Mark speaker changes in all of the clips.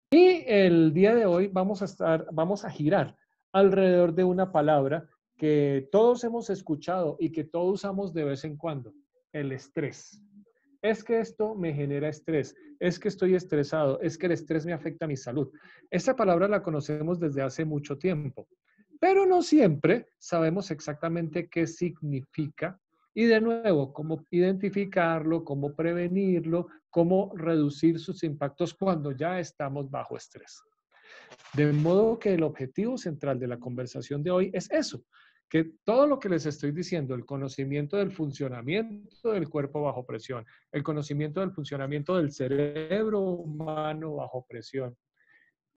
Speaker 1: Y el día de hoy vamos a girar alrededor de una palabra que todos hemos escuchado y que todos usamos de vez en cuando, el estrés. Es que esto me genera estrés, es que estoy estresado, es que el estrés me afecta a mi salud. Esta palabra la conocemos desde hace mucho tiempo, pero no siempre sabemos exactamente qué significa y de nuevo, cómo identificarlo, cómo prevenirlo, cómo reducir sus impactos cuando ya estamos bajo estrés. De modo que el objetivo central de la conversación de hoy es eso, que todo lo que les estoy diciendo, el conocimiento del funcionamiento del cuerpo bajo presión, el conocimiento del funcionamiento del cerebro humano bajo presión,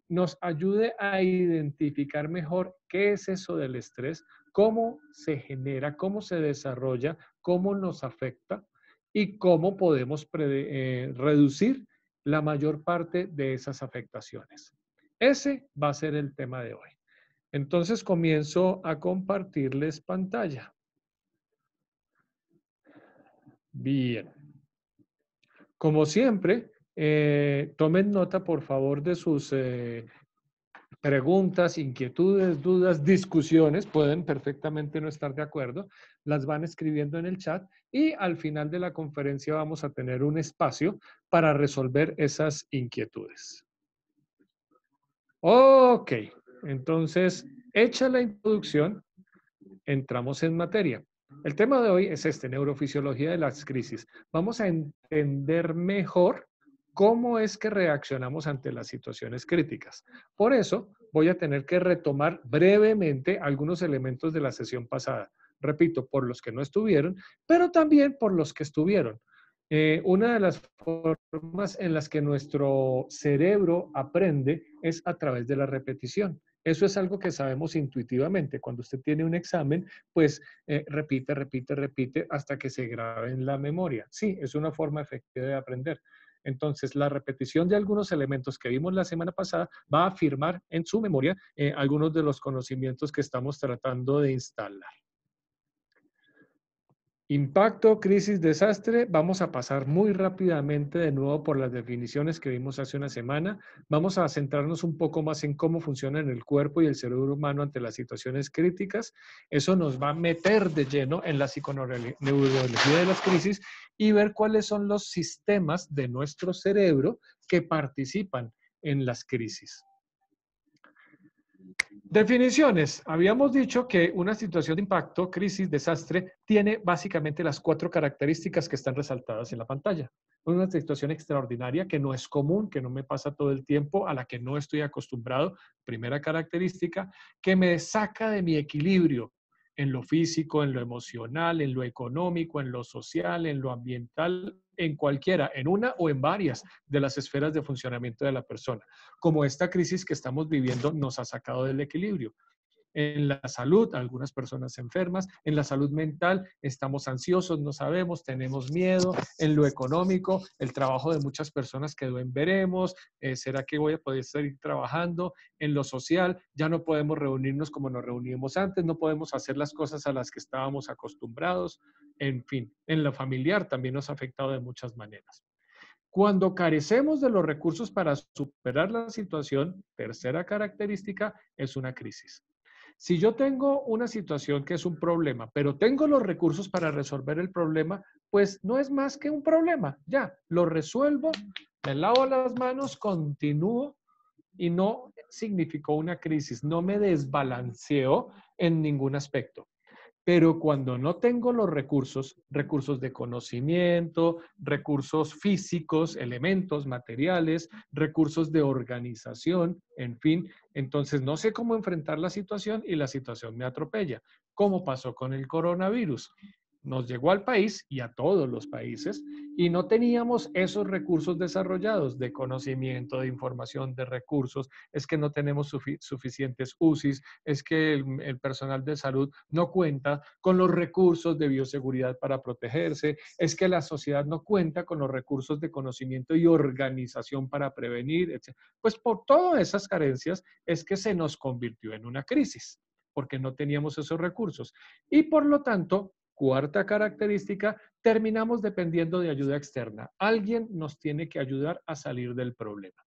Speaker 1: nos ayude a identificar mejor qué es eso del estrés, cómo se genera, cómo se desarrolla, cómo nos afecta y cómo podemos reducir la mayor parte de esas afectaciones. Ese va a ser el tema de hoy. Entonces comienzo a compartirles pantalla. Bien. Como siempre, tomen nota, por favor, de sus preguntas, inquietudes, dudas, discusiones, pueden perfectamente no estar de acuerdo, las van escribiendo en el chat y al final de la conferencia vamos a tener un espacio para resolver esas inquietudes. Ok, entonces, hecha la introducción, entramos en materia. El tema de hoy es este, neurofisiología de las crisis. Vamos a entender mejor cómo es que reaccionamos ante las situaciones críticas. Por eso voy a tener que retomar brevemente algunos elementos de la sesión pasada. Repito, por los que no estuvieron, pero también por los que estuvieron. Una de las formas en las que nuestro cerebro aprende es a través de la repetición. Eso es algo que sabemos intuitivamente. Cuando usted tiene un examen, pues repite, repite, repite hasta que se grabe en la memoria. Sí, es una forma efectiva de aprender. Entonces, la repetición de algunos elementos que vimos la semana pasada va a afirmar en su memoria algunos de los conocimientos que estamos tratando de instalar. Impacto, crisis, desastre. Vamos a pasar muy rápidamente de nuevo por las definiciones que vimos hace una semana. Vamos a centrarnos un poco más en cómo funcionan el cuerpo y el cerebro humano ante las situaciones críticas. Eso nos va a meter de lleno en la psiconeurología de las crisis y ver cuáles son los sistemas de nuestro cerebro que participan en las crisis. Definiciones. Habíamos dicho que una situación de impacto, crisis, desastre, tiene básicamente las 4 características que están resaltadas en la pantalla. Una situación extraordinaria que no es común, que no me pasa todo el tiempo, a la que no estoy acostumbrado. Primera característica, que me saca de mi equilibrio en lo físico, en lo emocional, en lo económico, en lo social, en lo ambiental, en cualquiera, en una o en varias de las esferas de funcionamiento de la persona, como esta crisis que estamos viviendo nos ha sacado del equilibrio. En la salud, algunas personas enfermas, en la salud mental, estamos ansiosos, no sabemos, tenemos miedo, en lo económico, el trabajo de muchas personas quedó en veremos, ¿será que voy a poder seguir trabajando? En lo social, ya no podemos reunirnos como nos reuníamos antes, no podemos hacer las cosas a las que estábamos acostumbrados, en fin, en lo familiar también nos ha afectado de muchas maneras. Cuando carecemos de los recursos para superar la situación, tercera característica, es una crisis. Si yo tengo una situación que es un problema, pero tengo los recursos para resolver el problema, pues no es más que un problema. Ya, lo resuelvo, me lavo las manos, continúo y no significó una crisis, no me desbalanceó en ningún aspecto. Pero cuando no tengo los recursos, recursos de conocimiento, recursos físicos, elementos materiales, recursos de organización, en fin, entonces no sé cómo enfrentar la situación y la situación me atropella, como pasó con el coronavirus. Nos llegó al país y a todos los países y no teníamos esos recursos desarrollados de conocimiento, de información, de recursos. Es que no tenemos suficientes UCIs, es que el personal de salud no cuenta con los recursos de bioseguridad para protegerse, es que la sociedad no cuenta con los recursos de conocimiento y organización para prevenir, etc. Pues por todas esas carencias es que se nos convirtió en una crisis, porque no teníamos esos recursos. Y por lo tanto, cuarta característica, terminamos dependiendo de ayuda externa. Alguien nos tiene que ayudar a salir del problema.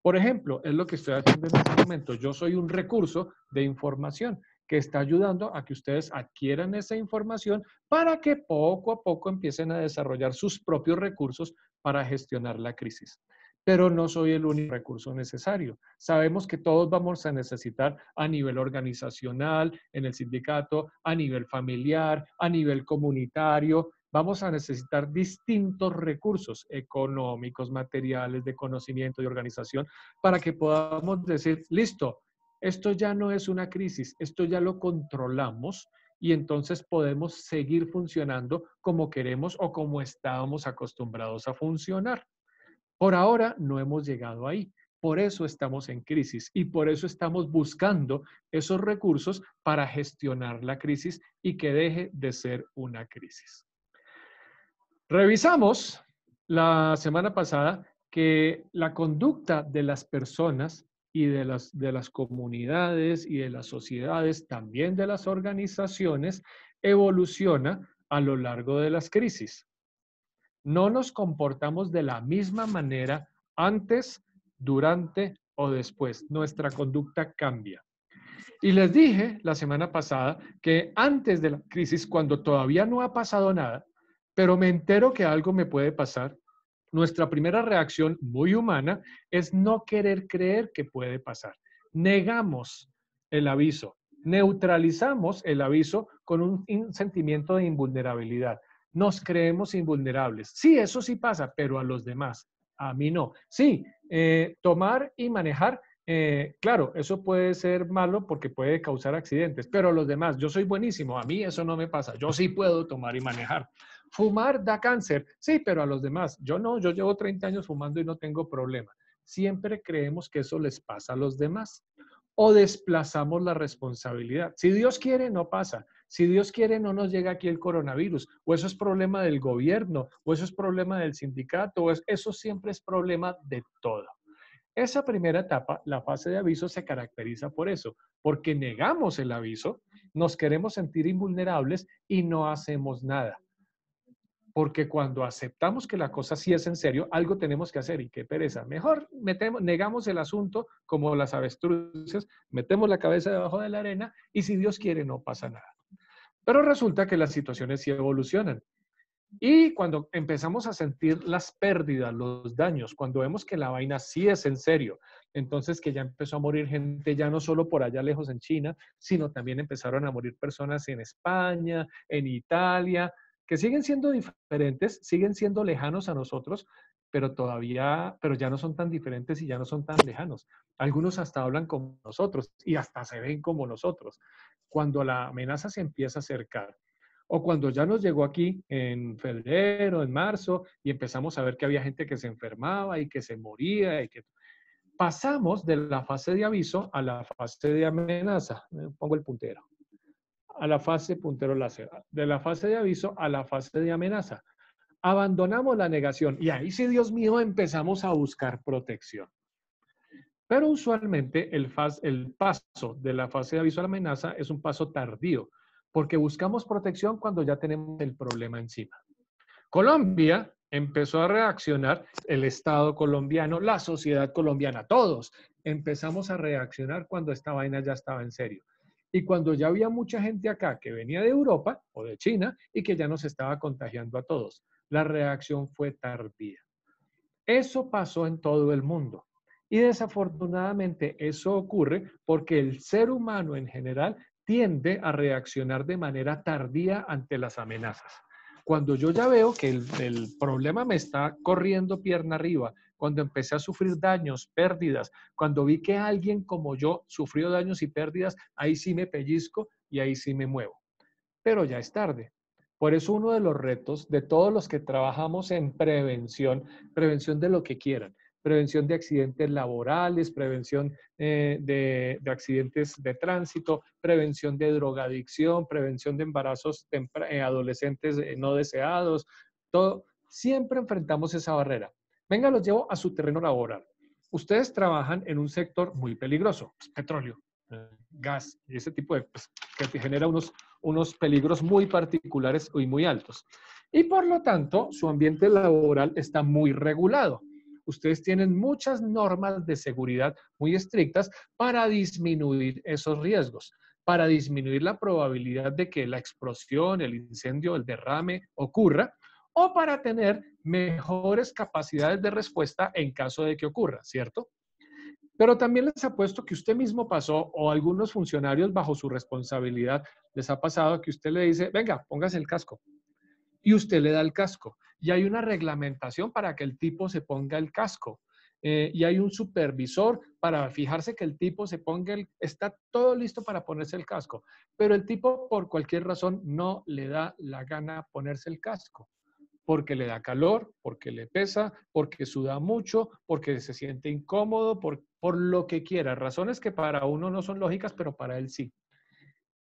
Speaker 1: Por ejemplo, es lo que estoy haciendo en este momento. Yo soy un recurso de información que está ayudando a que ustedes adquieran esa información para que poco a poco empiecen a desarrollar sus propios recursos para gestionar la crisis. Pero no soy el único recurso necesario. Sabemos que todos vamos a necesitar a nivel organizacional, en el sindicato, a nivel familiar, a nivel comunitario. Vamos a necesitar distintos recursos económicos, materiales, de conocimiento y organización para que podamos decir, listo, esto ya no es una crisis, esto ya lo controlamos y entonces podemos seguir funcionando como queremos o como estábamos acostumbrados a funcionar. Por ahora no hemos llegado ahí. Por eso estamos en crisis y por eso estamos buscando esos recursos para gestionar la crisis y que deje de ser una crisis. Revisamos la semana pasada que la conducta de las personas y de las comunidades y de las sociedades, también de las organizaciones, evoluciona a lo largo de las crisis. No nos comportamos de la misma manera antes, durante o después. Nuestra conducta cambia. Y les dije la semana pasada que antes de la crisis, cuando todavía no ha pasado nada, pero me entero que algo me puede pasar, nuestra primera reacción muy humana es no querer creer que puede pasar. Negamos el aviso, neutralizamos el aviso con un sentimiento de invulnerabilidad. Nos creemos invulnerables. Sí, eso sí pasa, pero a los demás, a mí no. Sí, tomar y manejar, claro, eso puede ser malo porque puede causar accidentes, pero a los demás, yo soy buenísimo, a mí eso no me pasa, yo sí puedo tomar y manejar. Fumar da cáncer, sí, pero a los demás, yo no, yo llevo 30 años fumando y no tengo problema. Siempre creemos que eso les pasa a los demás o desplazamos la responsabilidad. Si Dios quiere, no pasa. Si Dios quiere, no nos llega aquí el coronavirus, o eso es problema del gobierno, o eso es problema del sindicato, eso siempre es problema de todo. Esa primera etapa, la fase de aviso, se caracteriza por eso, porque negamos el aviso, nos queremos sentir invulnerables y no hacemos nada. Porque cuando aceptamos que la cosa sí es en serio, algo tenemos que hacer y qué pereza. Mejor negamos el asunto como las avestruces, metemos la cabeza debajo de la arena y si Dios quiere no pasa nada. Pero resulta que las situaciones sí evolucionan. Y cuando empezamos a sentir las pérdidas, los daños, cuando vemos que la vaina sí es en serio, entonces que ya empezó a morir gente, ya no solo por allá lejos en China, sino también empezaron a morir personas en España, en Italia, que siguen siendo diferentes, siguen siendo lejanos a nosotros, pero ya no son tan diferentes y ya no son tan lejanos. Algunos hasta hablan como nosotros y hasta se ven como nosotros. Cuando la amenaza se empieza a acercar, o cuando ya nos llegó aquí en febrero, en marzo, y empezamos a ver que había gente que se enfermaba y que se moría, y que pasamos de la fase de aviso a la fase de amenaza. Pongo el puntero. A la fase puntero láser. De la fase de aviso a la fase de amenaza. Abandonamos la negación y ahí sí, Dios mío, empezamos a buscar protección. Pero usualmente el paso de la fase de aviso a la amenaza es un paso tardío, porque buscamos protección cuando ya tenemos el problema encima. Colombia empezó a reaccionar, el Estado colombiano, la sociedad colombiana, todos empezamos a reaccionar cuando esta vaina ya estaba en serio. Y cuando ya había mucha gente acá que venía de Europa o de China y que ya nos estaba contagiando a todos. La reacción fue tardía. Eso pasó en todo el mundo. Y desafortunadamente eso ocurre porque el ser humano en general tiende a reaccionar de manera tardía ante las amenazas. Cuando yo ya veo que el problema me está corriendo pierna arriba, cuando empecé a sufrir daños, pérdidas, cuando vi que alguien como yo sufrió daños y pérdidas, ahí sí me pellizco y ahí sí me muevo. Pero ya es tarde. Por eso uno de los retos de todos los que trabajamos en prevención de lo que quieran, prevención de accidentes laborales, prevención de accidentes de tránsito, prevención de drogadicción, prevención de embarazos adolescentes no deseados, todo, siempre enfrentamos esa barrera. Venga, los llevo a su terreno laboral. Ustedes trabajan en un sector muy peligroso, pues, petróleo, gas y ese tipo de, pues, que genera unos peligros muy particulares y muy altos. Y por lo tanto, su ambiente laboral está muy regulado. ustedes tienen muchas normas de seguridad muy estrictas para disminuir esos riesgos, para disminuir la probabilidad de que la explosión, el incendio, el derrame ocurra, o para tener mejores capacidades de respuesta en caso de que ocurra, ¿cierto? Pero también les apuesto que usted mismo pasó o algunos funcionarios bajo su responsabilidad les ha pasado que usted le dice, venga, póngase el casco. Y usted le da el casco. Y hay una reglamentación para que el tipo se ponga el casco. Y hay un supervisor para fijarse que el tipo se ponga está todo listo para ponerse el casco. Pero el tipo, por cualquier razón, no le da la gana ponerse el casco porque le da calor, porque le pesa, porque suda mucho, porque se siente incómodo, por lo que quiera. Razones que para uno no son lógicas, pero para él sí.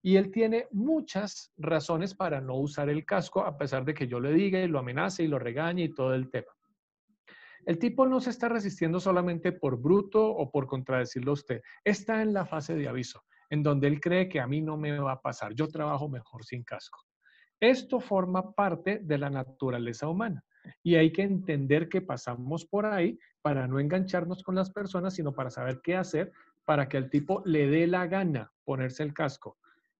Speaker 1: Y él tiene muchas razones para no usar el casco, a pesar de que yo le diga y lo amenace y lo regañe y todo el tema. El tipo no se está resistiendo solamente por bruto o por contradecirlo a usted. Está en la fase de aviso, en donde él cree que a mí no me va a pasar. Yo trabajo mejor sin casco. Esto forma parte de la naturaleza humana y hay que entender que pasamos por ahí para no engancharnos con las personas, sino para saber qué hacer para que al tipo le dé la gana ponerse el casco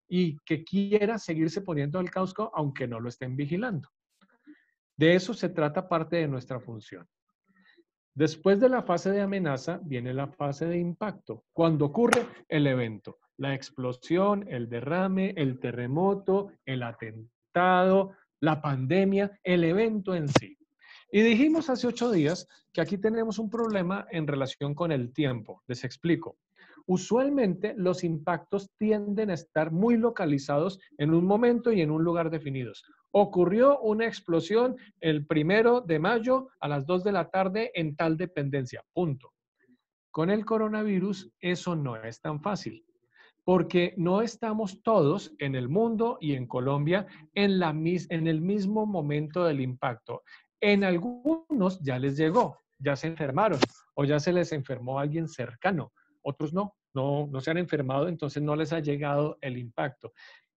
Speaker 1: y que quiera seguirse poniendo el casco aunque no lo estén vigilando. De eso se trata parte de nuestra función. Después de la fase de amenaza viene la fase de impacto, cuando ocurre el evento, la explosión, el derrame, el terremoto, el atentado, la pandemia, el evento en sí. Y dijimos hace 8 días que aquí tenemos un problema en relación con el tiempo. Les explico. Usualmente los impactos tienden a estar muy localizados en un momento y en un lugar definidos. Ocurrió una explosión el 1 de mayo a las 2 de la tarde en tal dependencia. Punto. Con el coronavirus eso no es tan fácil, porque no estamos todos en el mundo y en Colombia en el mismo momento del impacto. En algunos ya les llegó, ya se enfermaron o ya se les enfermó a alguien cercano. Otros no se han enfermado, entonces no les ha llegado el impacto.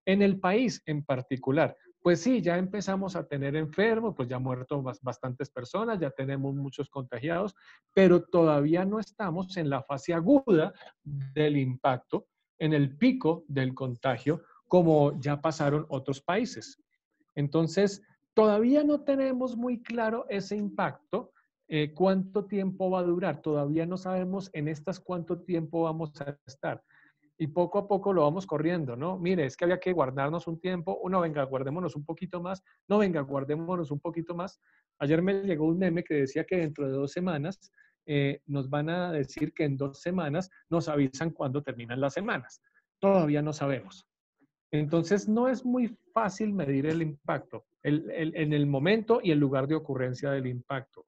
Speaker 1: En el país en particular, pues sí, ya empezamos a tener enfermos, pues ya han muerto bastantes personas, ya tenemos muchos contagiados, pero todavía no estamos en la fase aguda del impacto, en el pico del contagio, como ya pasaron otros países. Entonces, todavía no tenemos muy claro ese impacto, cuánto tiempo va a durar. Todavía no sabemos en estas cuánto tiempo vamos a estar. Y poco a poco lo vamos corriendo, ¿no? Mire, es que había que guardarnos un tiempo. No, venga, guardémonos un poquito más. No, venga, guardémonos un poquito más. Ayer me llegó un meme que decía que dentro de 2 semanas nos van a decir que en 2 semanas nos avisan cuándo terminan las semanas. Todavía no sabemos. Entonces, no es muy fácil medir el impacto en el momento y el lugar de ocurrencia del impacto.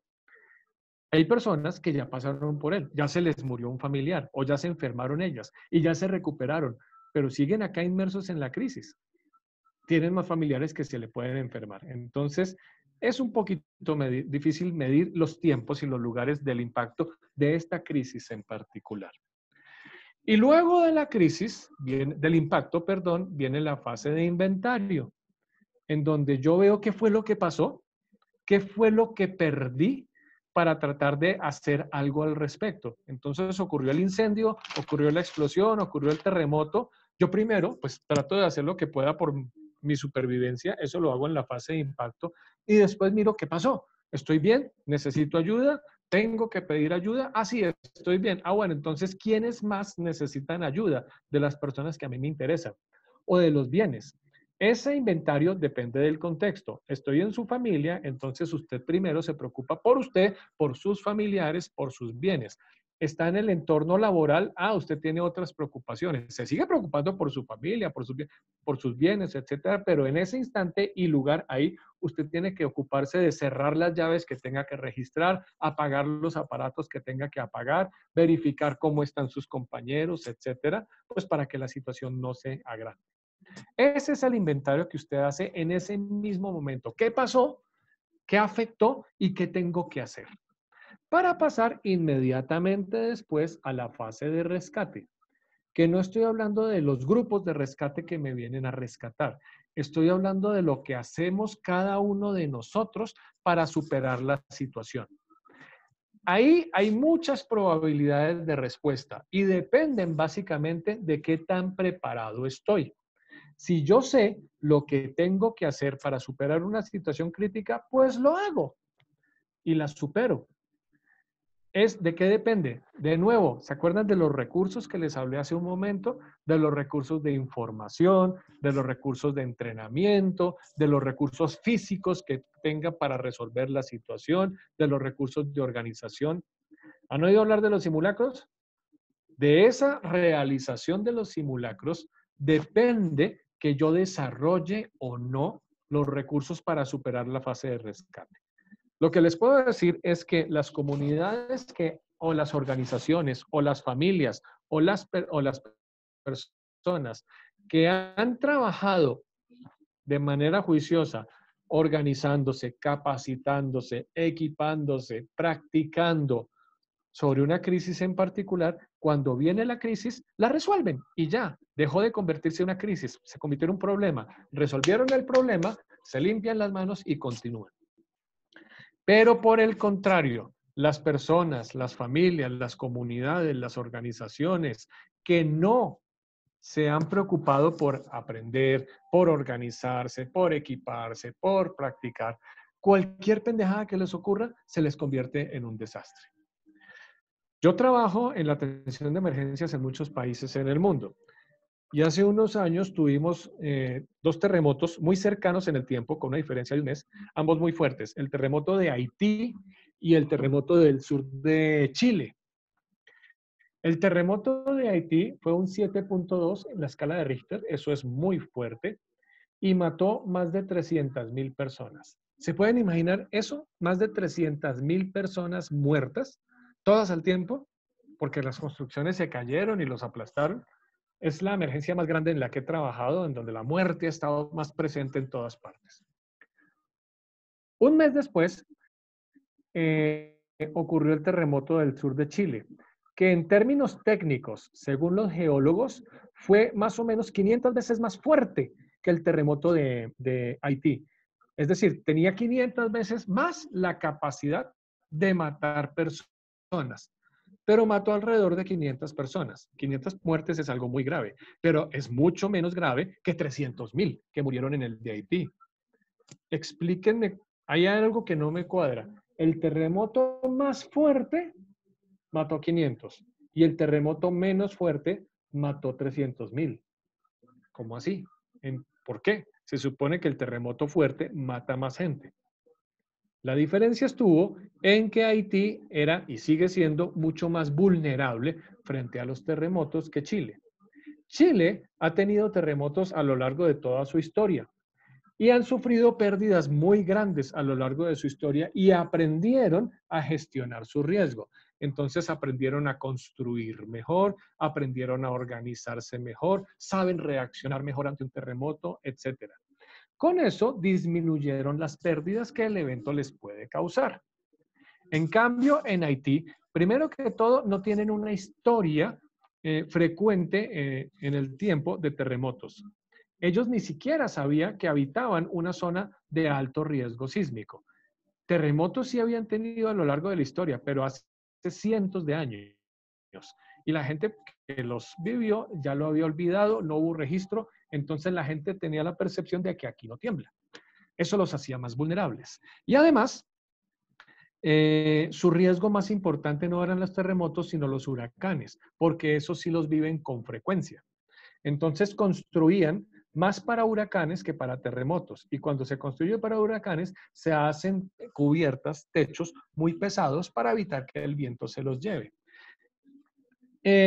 Speaker 1: Hay personas que ya pasaron por él, ya se les murió un familiar o ya se enfermaron ellas y ya se recuperaron, pero siguen acá inmersos en la crisis. Tienen más familiares que se le pueden enfermar. Entonces, es un poquito difícil medir los tiempos y los lugares del impacto de esta crisis en particular. Y luego de la crisis, del impacto, perdón, viene la fase de inventario, en donde yo veo qué fue lo que pasó, qué fue lo que perdí para tratar de hacer algo al respecto. Entonces ocurrió el incendio, ocurrió la explosión, ocurrió el terremoto. Yo primero, pues trato de hacer lo que pueda por mi supervivencia, eso lo hago en la fase de impacto, y después miro qué pasó. ¿Estoy bien? ¿Necesito ayuda? ¿Tengo que pedir ayuda? Ah, sí, estoy bien. Ah, bueno, entonces, ¿quiénes más necesitan ayuda de las personas que a mí me interesan? O de los bienes. Ese inventario depende del contexto. Estoy en su familia, entonces usted primero se preocupa por usted, por sus familiares, por sus bienes. Está en el entorno laboral, usted tiene otras preocupaciones. Se sigue preocupando por su familia, por sus bienes, etcétera, pero en ese instante y lugar ahí, usted tiene que ocuparse de cerrar las llaves que tenga que registrar, apagar los aparatos que tenga que apagar, verificar cómo están sus compañeros, etcétera, pues para que la situación no se agrave. Ese es el inventario que usted hace en ese mismo momento. ¿Qué pasó? ¿Qué afectó? ¿Y qué tengo que hacer? Para pasar inmediatamente después a la fase de rescate, que no estoy hablando de los grupos de rescate que me vienen a rescatar. Estoy hablando de lo que hacemos cada uno de nosotros para superar la situación. Ahí hay muchas probabilidades de respuesta y dependen básicamente de qué tan preparado estoy. Si yo sé lo que tengo que hacer para superar una situación crítica, pues lo hago y la supero. ¿De qué depende? De nuevo, ¿se acuerdan de los recursos que les hablé hace un momento? De los recursos de información, de los recursos de entrenamiento, de los recursos físicos que tenga para resolver la situación, de los recursos de organización. ¿Han oído hablar de los simulacros? De esa realización de los simulacros depende que yo desarrolle o no los recursos para superar la fase de rescate. Lo que les puedo decir es que las comunidades o las organizaciones, o las familias, o las personas que han trabajado de manera juiciosa, organizándose, capacitándose, equipándose, practicando sobre una crisis en particular, cuando viene la crisis, la resuelven y ya, dejó de convertirse en una crisis, se convirtió en un problema. Resolvieron el problema, se limpian las manos y continúan. Pero por el contrario, las personas, las familias, las comunidades, las organizaciones que no se han preocupado por aprender, por organizarse, por equiparse, por practicar, cualquier pendejada que les ocurra se les convierte en un desastre. Yo trabajo en la atención de emergencias en muchos países en el mundo. Y hace unos años tuvimos 2 terremotos muy cercanos en el tiempo, con una diferencia de un mes, ambos muy fuertes. El terremoto de Haití y el terremoto del sur de Chile. El terremoto de Haití fue un 7.2 en la escala de Richter, eso es muy fuerte, y mató más de 300,000 personas. ¿Se pueden imaginar eso? Más de 300,000 personas muertas, todas al tiempo, porque las construcciones se cayeron y los aplastaron. Es la emergencia más grande en la que he trabajado, en donde la muerte ha estado más presente en todas partes. Un mes después, ocurrió el terremoto del sur de Chile, que en términos técnicos, según los geólogos, fue más o menos 500 veces más fuerte que el terremoto de Haití. Es decir, tenía 500 veces más la capacidad de matar personas, pero mató alrededor de 500 personas. 500 muertes es algo muy grave, pero es mucho menos grave que 300,000 que murieron en el de Haití. Explíquenme, hay algo que no me cuadra. El terremoto más fuerte mató 500 y el terremoto menos fuerte mató 300,000. ¿Cómo así? ¿Por qué? Se supone que el terremoto fuerte mata más gente. La diferencia estuvo en que Haití era y sigue siendo mucho más vulnerable frente a los terremotos que Chile. Chile ha tenido terremotos a lo largo de toda su historia y han sufrido pérdidas muy grandes a lo largo de su historia y aprendieron a gestionar su riesgo. Entonces aprendieron a construir mejor, aprendieron a organizarse mejor, saben reaccionar mejor ante un terremoto, etc. Con eso disminuyeron las pérdidas que el evento les puede causar. En cambio, en Haití, primero que todo, no tienen una historia frecuente en el tiempo de terremotos. Ellos ni siquiera sabían que habitaban una zona de alto riesgo sísmico. Terremotos sí habían tenido a lo largo de la historia, pero hace cientos de años. Y la gente que los vivió ya lo había olvidado, no hubo registro, entonces la gente tenía la percepción de que aquí no tiembla. Eso los hacía más vulnerables. Y además, su riesgo más importante no eran los terremotos, sino los huracanes, porque esos sí los viven con frecuencia. Entonces construían más para huracanes que para terremotos. Y cuando se construye para huracanes, se hacen cubiertas, techos muy pesados para evitar que el viento se los lleve.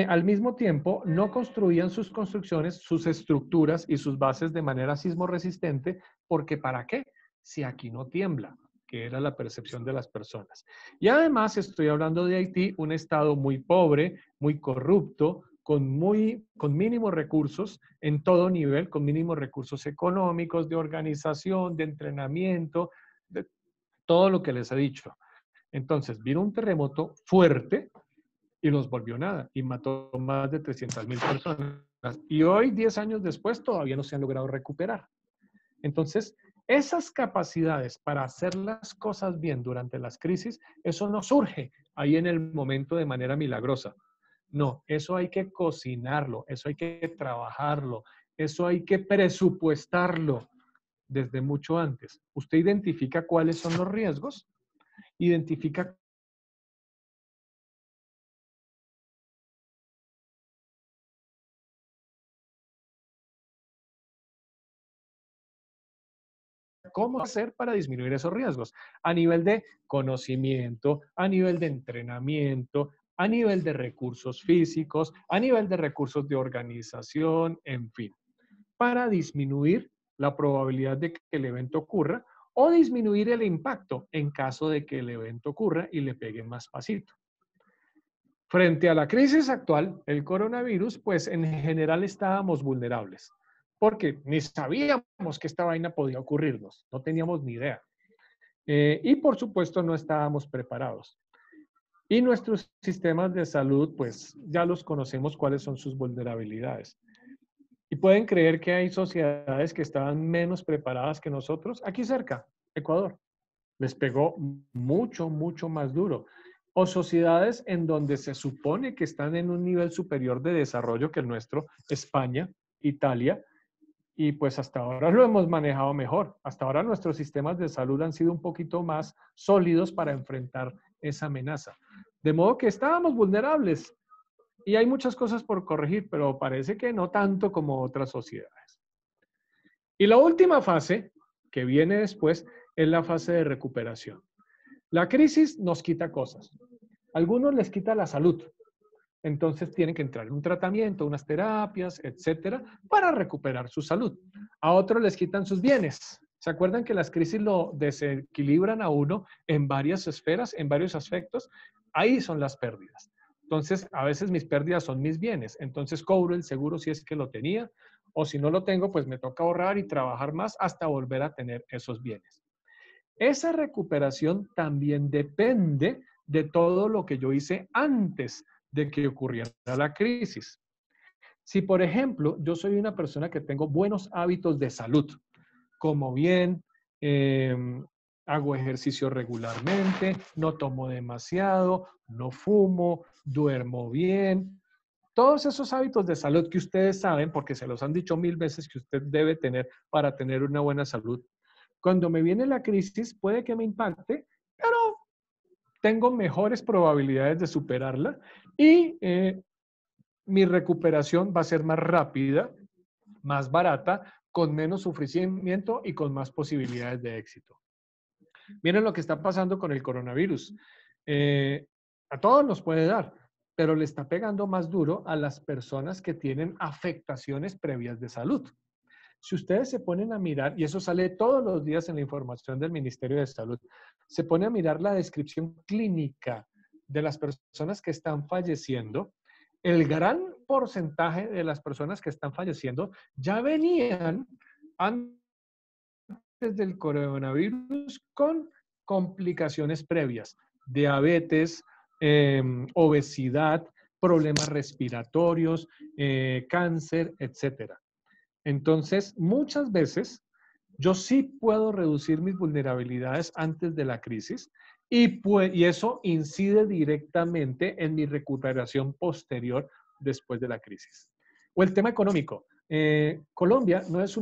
Speaker 1: Al mismo tiempo, no construían sus construcciones, sus estructuras y sus bases de manera sismo resistente, porque ¿para qué? Si aquí no tiembla, que era la percepción de las personas. Y además estoy hablando de Haití, un estado muy pobre, muy corrupto, con mínimos recursos en todo nivel, con mínimos recursos económicos, de organización, de entrenamiento, de todo lo que les he dicho. Entonces, vino un terremoto fuerte y los volvió nada y mató más de 300,000 personas. Y hoy, 10 años después, todavía no se han logrado recuperar. Entonces, Esas capacidades para hacer las cosas bien durante las crisis, eso no surge ahí en el momento de manera milagrosa. No, eso hay que cocinarlo, eso hay que trabajarlo, eso hay que presupuestarlo desde mucho antes. Usted identifica cuáles son los riesgos, identifica cómo hacer para disminuir esos riesgos a nivel de conocimiento, a nivel de entrenamiento, a nivel de recursos físicos, a nivel de recursos de organización, en fin, para disminuir la probabilidad de que el evento ocurra o disminuir el impacto en caso de que el evento ocurra y le peguen más pasito. Frente a la crisis actual, el coronavirus, pues en general estábamos vulnerables, porque ni sabíamos que esta vaina podía ocurrirnos, no teníamos ni idea. Y por supuesto no estábamos preparados. Y nuestros sistemas de salud, pues ya los conocemos cuáles son sus vulnerabilidades. Y pueden creer que hay sociedades que estaban menos preparadas que nosotros. Aquí cerca, Ecuador, les pegó mucho, mucho más duro. O sociedades en donde se supone que están en un nivel superior de desarrollo que el nuestro, España, Italia, y pues hasta ahora lo hemos manejado mejor. Hasta ahora nuestros sistemas de salud han sido un poquito más sólidos para enfrentar esa amenaza. De modo que estábamos vulnerables y hay muchas cosas por corregir, pero parece que no tanto como otras sociedades. Y la última fase que viene después es la fase de recuperación. La crisis nos quita cosas. A algunos les quita la salud. Entonces tienen que entrar en un tratamiento, unas terapias, etcétera, para recuperar su salud. A otros les quitan sus bienes. ¿Se acuerdan que las crisis lo desequilibran a uno en varias esferas, en varios aspectos? Ahí son las pérdidas. Entonces, a veces mis pérdidas son mis bienes. Entonces, cobro el seguro si es que lo tenía, o si no lo tengo, pues me toca ahorrar y trabajar más hasta volver a tener esos bienes. Esa recuperación también depende de todo lo que yo hice antes de que ocurriera la crisis. Si, por ejemplo, yo soy una persona que tengo buenos hábitos de salud, como bien, eh, hago ejercicio regularmente, no tomo demasiado, no fumo, duermo bien, todos esos hábitos de salud que ustedes saben, porque se los han dicho 1000 veces que usted debe tener para tener una buena salud. Cuando me viene la crisis, puede que me impacte, pero tengo mejores probabilidades de superarla y mi recuperación va a ser más rápida, más barata, con menos sufrimiento y con más posibilidades de éxito. Miren lo que está pasando con el coronavirus. A todos nos puede dar, pero le está pegando más duro a las personas que tienen afectaciones previas de salud. Si ustedes se ponen a mirar, y eso sale todos los días en la información del Ministerio de Salud, se pone a mirar la descripción clínica de las personas que están falleciendo, el gran porcentaje de las personas que están falleciendo ya venían antes del coronavirus con complicaciones previas, diabetes, obesidad, problemas respiratorios, cáncer, etcétera. Entonces, muchas veces yo sí puedo reducir mis vulnerabilidades antes de la crisis y eso incide directamente en mi recuperación posterior después de la crisis. O el tema económico. Colombia no es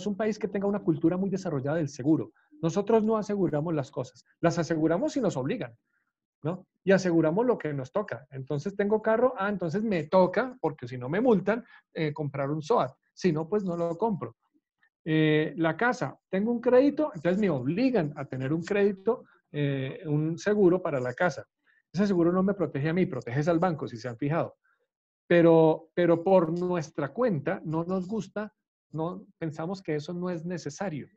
Speaker 1: un país que tenga una cultura muy desarrollada del seguro. Nosotros no aseguramos las cosas, las aseguramos si nos obligan, ¿no? Y aseguramos lo que nos toca. Entonces tengo carro, entonces me toca, porque si no me multan, comprar un SOAT. Si no, pues no lo compro. La casa, tengo un crédito, entonces me obligan a tener un crédito, un seguro para la casa. Ese seguro no me protege a mí, protege al banco, si se han fijado. Pero por nuestra cuenta no nos gusta, no pensamos que eso no es necesario.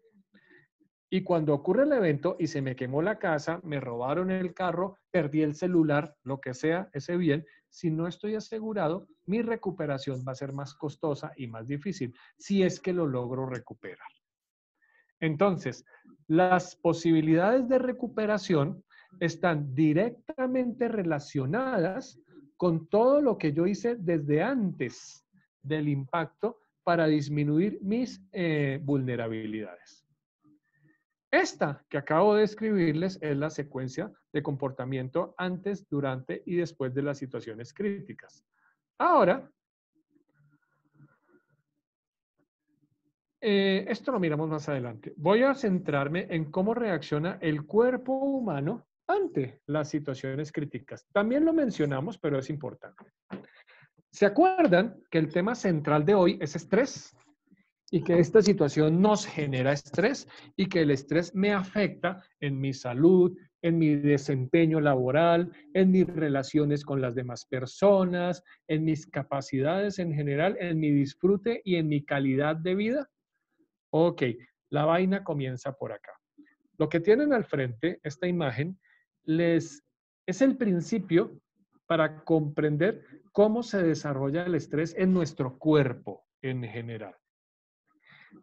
Speaker 1: Y cuando ocurre el evento y se me quemó la casa, me robaron el carro, perdí el celular, lo que sea, ese bien, si no estoy asegurado, mi recuperación va a ser más costosa y más difícil, si es que lo logro recuperar. Entonces, las posibilidades de recuperación están directamente relacionadas con todo lo que yo hice desde antes del impacto para disminuir mis vulnerabilidades. Esta que acabo de escribirles es la secuencia de comportamiento antes, durante y después de las situaciones críticas. Ahora, esto lo miramos más adelante. Voy a centrarme en cómo reacciona el cuerpo humano ante las situaciones críticas. También lo mencionamos, pero es importante. ¿Se acuerdan que el tema central de hoy es estrés? Y que esta situación nos genera estrés y que el estrés me afecta en mi salud, en mi desempeño laboral, en mis relaciones con las demás personas, en mis capacidades en general, en mi disfrute y en mi calidad de vida. Ok, la vaina comienza por acá. Lo que tienen al frente, esta imagen, les es el principio para comprender cómo se desarrolla el estrés en nuestro cuerpo en general.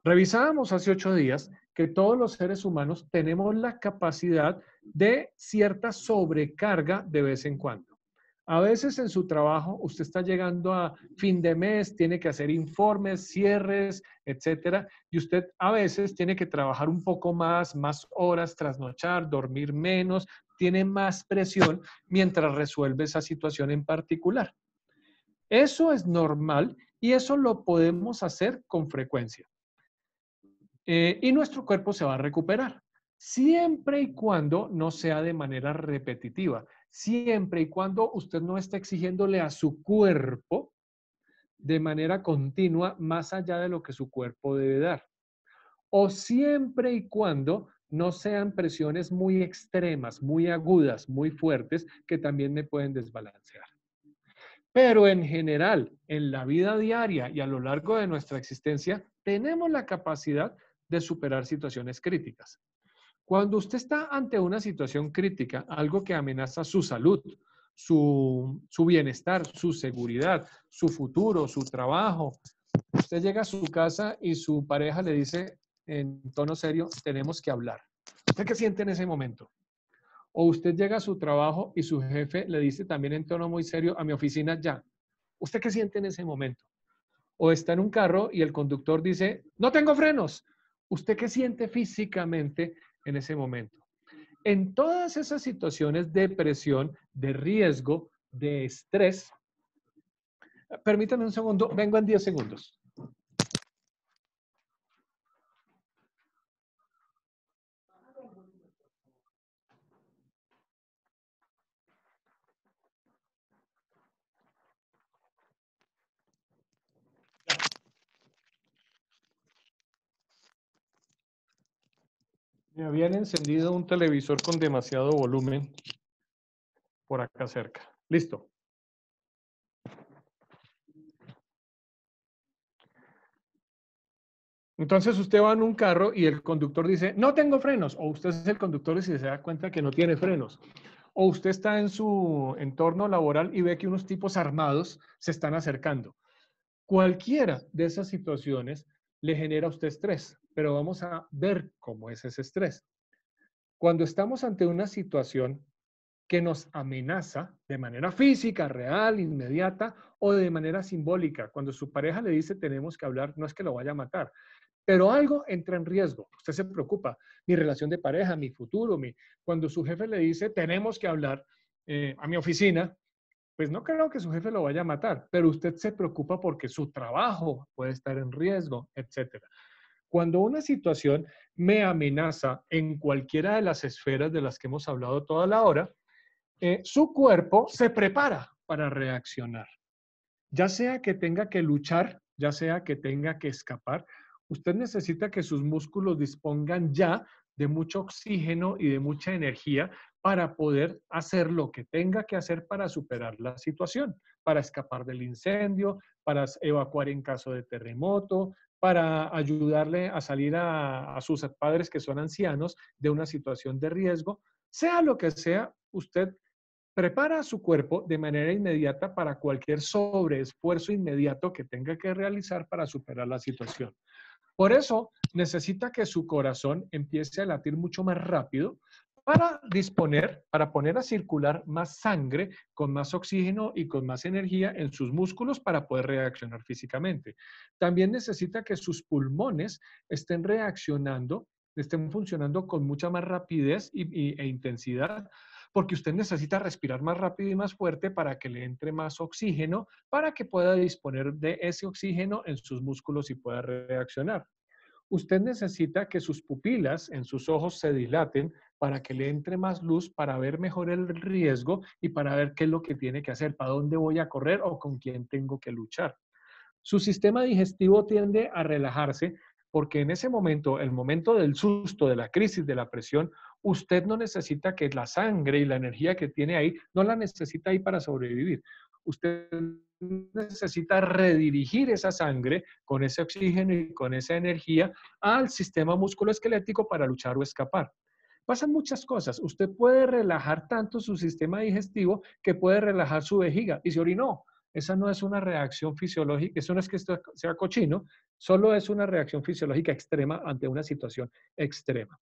Speaker 1: Revisábamos hace 8 días que todos los seres humanos tenemos la capacidad de cierta sobrecarga de vez en cuando. A veces en su trabajo usted está llegando a fin de mes, tiene que hacer informes, cierres, etcétera, y usted a veces tiene que trabajar un poco más horas, trasnochar, dormir menos, tiene más presión mientras resuelve esa situación en particular. Eso es normal y eso lo podemos hacer con frecuencia. Y nuestro cuerpo se va a recuperar, siempre y cuando no sea de manera repetitiva, siempre y cuando usted no esté exigiéndole a su cuerpo de manera continua más allá de lo que su cuerpo debe dar, o siempre y cuando no sean presiones muy extremas, muy agudas, muy fuertes, que también me pueden desbalancear. Pero en general, en la vida diaria y a lo largo de nuestra existencia, tenemos la capacidad de superar situaciones críticas. Cuando usted está ante una situación crítica, algo que amenaza su salud, su bienestar, su seguridad, su futuro, su trabajo, usted llega a su casa y su pareja le dice en tono serio, tenemos que hablar. ¿Usted qué siente en ese momento? O usted llega a su trabajo y su jefe le dice también en tono muy serio, a mi oficina ya. ¿Usted qué siente en ese momento? O está en un carro y el conductor dice, no tengo frenos. ¿Usted qué siente físicamente en ese momento? En todas esas situaciones de presión, de riesgo, de estrés, permítanme un segundo, vengo en 10 segundos. Me habían encendido un televisor con demasiado volumen por acá cerca. Listo. Entonces usted va en un carro y el conductor dice, no tengo frenos. O usted es el conductor y se da cuenta que no tiene frenos. O usted está en su entorno laboral y ve que unos tipos armados se están acercando. Cualquiera de esas situaciones le genera a usted estrés, pero vamos a ver cómo es ese estrés. Cuando estamos ante una situación que nos amenaza de manera física, real, inmediata o de manera simbólica, cuando su pareja le dice tenemos que hablar, no es que lo vaya a matar, pero algo entra en riesgo. Usted se preocupa, mi relación de pareja, mi futuro, cuando su jefe le dice tenemos que hablar a mi oficina, pues no creo que su jefe lo vaya a matar, pero usted se preocupa porque su trabajo puede estar en riesgo, etcétera. Cuando una situación me amenaza en cualquiera de las esferas de las que hemos hablado toda la hora, su cuerpo se prepara para reaccionar. Ya sea que tenga que luchar, ya sea que tenga que escapar, usted necesita que sus músculos dispongan ya de mucho oxígeno y de mucha energía para poder hacer lo que tenga que hacer para superar la situación, para escapar del incendio, para evacuar en caso de terremoto, para ayudarle a salir a sus padres que son ancianos de una situación de riesgo. Sea lo que sea, usted prepara a su cuerpo de manera inmediata para cualquier sobreesfuerzo inmediato que tenga que realizar para superar la situación. Por eso necesita que su corazón empiece a latir mucho más rápido para disponer, para poner a circular más sangre con más oxígeno y con más energía en sus músculos para poder reaccionar físicamente. También necesita que sus pulmones estén reaccionando estén funcionando con mucha más rapidez e intensidad, porque usted necesita respirar más rápido y más fuerte para que le entre más oxígeno, para que pueda disponer de ese oxígeno en sus músculos y pueda reaccionar. Usted necesita que sus pupilas en sus ojos se dilaten para que le entre más luz, para ver mejor el riesgo y para ver qué es lo que tiene que hacer, para dónde voy a correr o con quién tengo que luchar. Su sistema digestivo tiende a relajarse porque en ese momento, el momento del susto, de la crisis, de la presión, usted no necesita que la sangre y la energía que tiene ahí, no la necesita ahí para sobrevivir. Usted necesita redirigir esa sangre con ese oxígeno y con esa energía al sistema musculoesquelético para luchar o escapar. Pasan muchas cosas. Usted puede relajar tanto su sistema digestivo que puede relajar su vejiga y se orinó. Esa no es una reacción fisiológica, eso no es que esto sea cochino, solo es una reacción fisiológica extrema ante una situación extrema.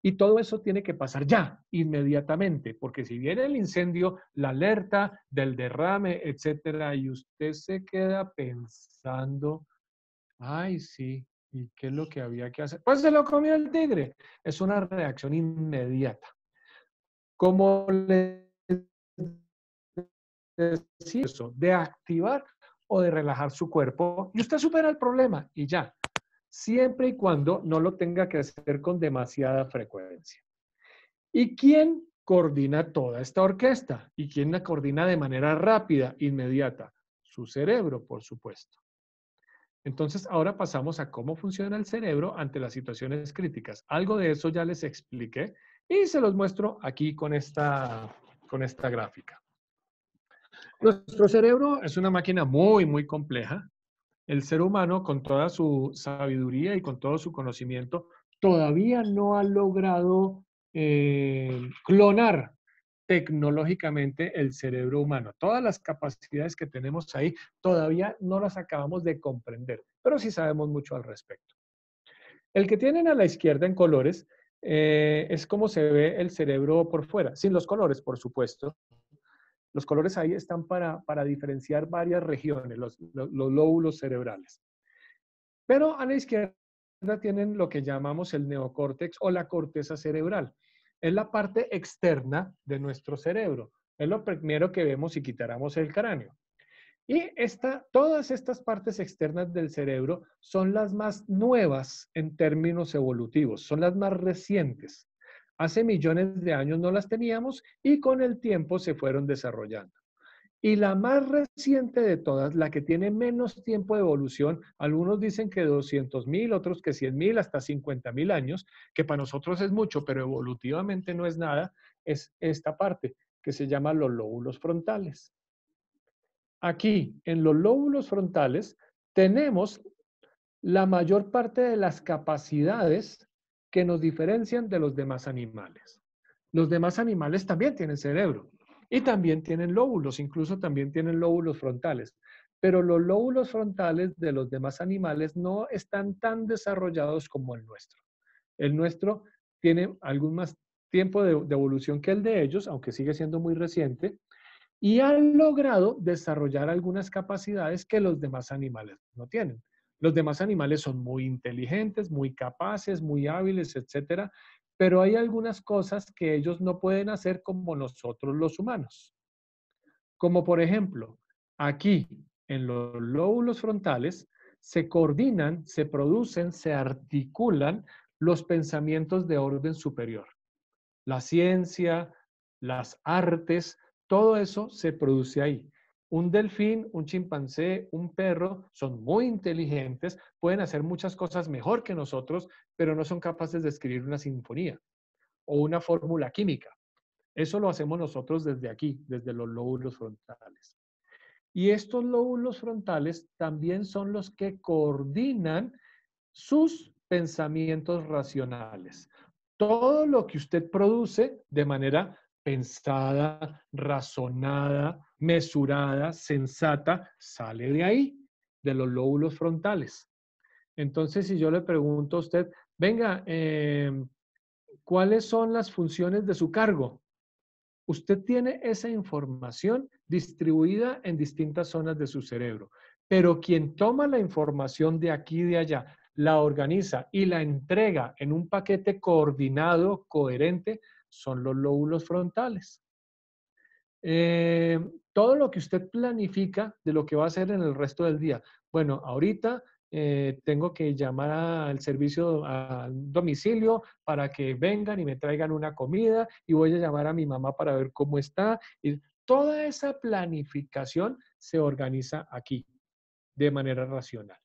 Speaker 1: Y todo eso tiene que pasar ya, inmediatamente, porque si viene el incendio, la alerta del derrame, etcétera, y usted se queda pensando, ay, sí, ¿y qué es lo que había que hacer? Pues se lo comió el tigre. Es una reacción inmediata. Como le decía eso, de activar o de relajar su cuerpo, y usted supera el problema y ya, siempre y cuando no lo tenga que hacer con demasiada frecuencia. ¿Y quién coordina toda esta orquesta? ¿Y quién la coordina de manera rápida, inmediata? Su cerebro, por supuesto. Entonces, ahora pasamos a cómo funciona el cerebro ante las situaciones críticas. Algo de eso ya les expliqué y se los muestro aquí con esta gráfica. Nuestro cerebro es una máquina muy, muy compleja. El ser humano, con toda su sabiduría y con todo su conocimiento, todavía no ha logrado clonar tecnológicamente el cerebro humano. Todas las capacidades que tenemos ahí todavía no las acabamos de comprender, pero sí sabemos mucho al respecto. El que tienen a la izquierda en colores es como se ve el cerebro por fuera, sin los colores, por supuesto. Los colores ahí están para diferenciar varias regiones, los lóbulos cerebrales. Pero a la izquierda tienen lo que llamamos el neocórtex o la corteza cerebral. Es la parte externa de nuestro cerebro. Es lo primero que vemos si quitáramos el cráneo. Y todas estas partes externas del cerebro son las más nuevas en términos evolutivos, son las más recientes. Hace millones de años no las teníamos y con el tiempo se fueron desarrollando. Y la más reciente de todas, la que tiene menos tiempo de evolución, algunos dicen que 200.000, otros que 100.000, hasta 50.000 años, que para nosotros es mucho, pero evolutivamente no es nada, es esta parte que se llama los lóbulos frontales. Aquí, en los lóbulos frontales, tenemos la mayor parte de las capacidades que nos diferencian de los demás animales. Los demás animales también tienen cerebro y también tienen lóbulos, incluso también tienen lóbulos frontales. Pero los lóbulos frontales de los demás animales no están tan desarrollados como el nuestro. El nuestro tiene algún más tiempo de evolución que el de ellos, aunque sigue siendo muy reciente, y han logrado desarrollar algunas capacidades que los demás animales no tienen. Los demás animales son muy inteligentes, muy capaces, muy hábiles, etcétera, pero hay algunas cosas que ellos no pueden hacer como nosotros los humanos. Como por ejemplo, aquí en los lóbulos frontales se coordinan, se producen, se articulan los pensamientos de orden superior. La ciencia, las artes, todo eso se produce ahí. Un delfín, un chimpancé, un perro son muy inteligentes, pueden hacer muchas cosas mejor que nosotros, pero no son capaces de escribir una sinfonía o una fórmula química. Eso lo hacemos nosotros desde aquí, desde los lóbulos frontales. Y estos lóbulos frontales también son los que coordinan sus pensamientos racionales. Todo lo que usted produce de manera pensada, razonada, mesurada, sensata, sale de ahí, de los lóbulos frontales. Entonces, si yo le pregunto a usted, venga, ¿cuáles son las funciones de su cargo? Usted tiene esa información distribuida en distintas zonas de su cerebro, pero quien toma la información de aquí y de allá, la organiza y la entrega en un paquete coordinado, coherente, son los lóbulos frontales. Todo lo que usted planifica de lo que va a hacer en el resto del día. Bueno, ahorita tengo que llamar al servicio, al domicilio, para que vengan y me traigan una comida y voy a llamar a mi mamá para ver cómo está. Y toda esa planificación se organiza aquí de manera racional.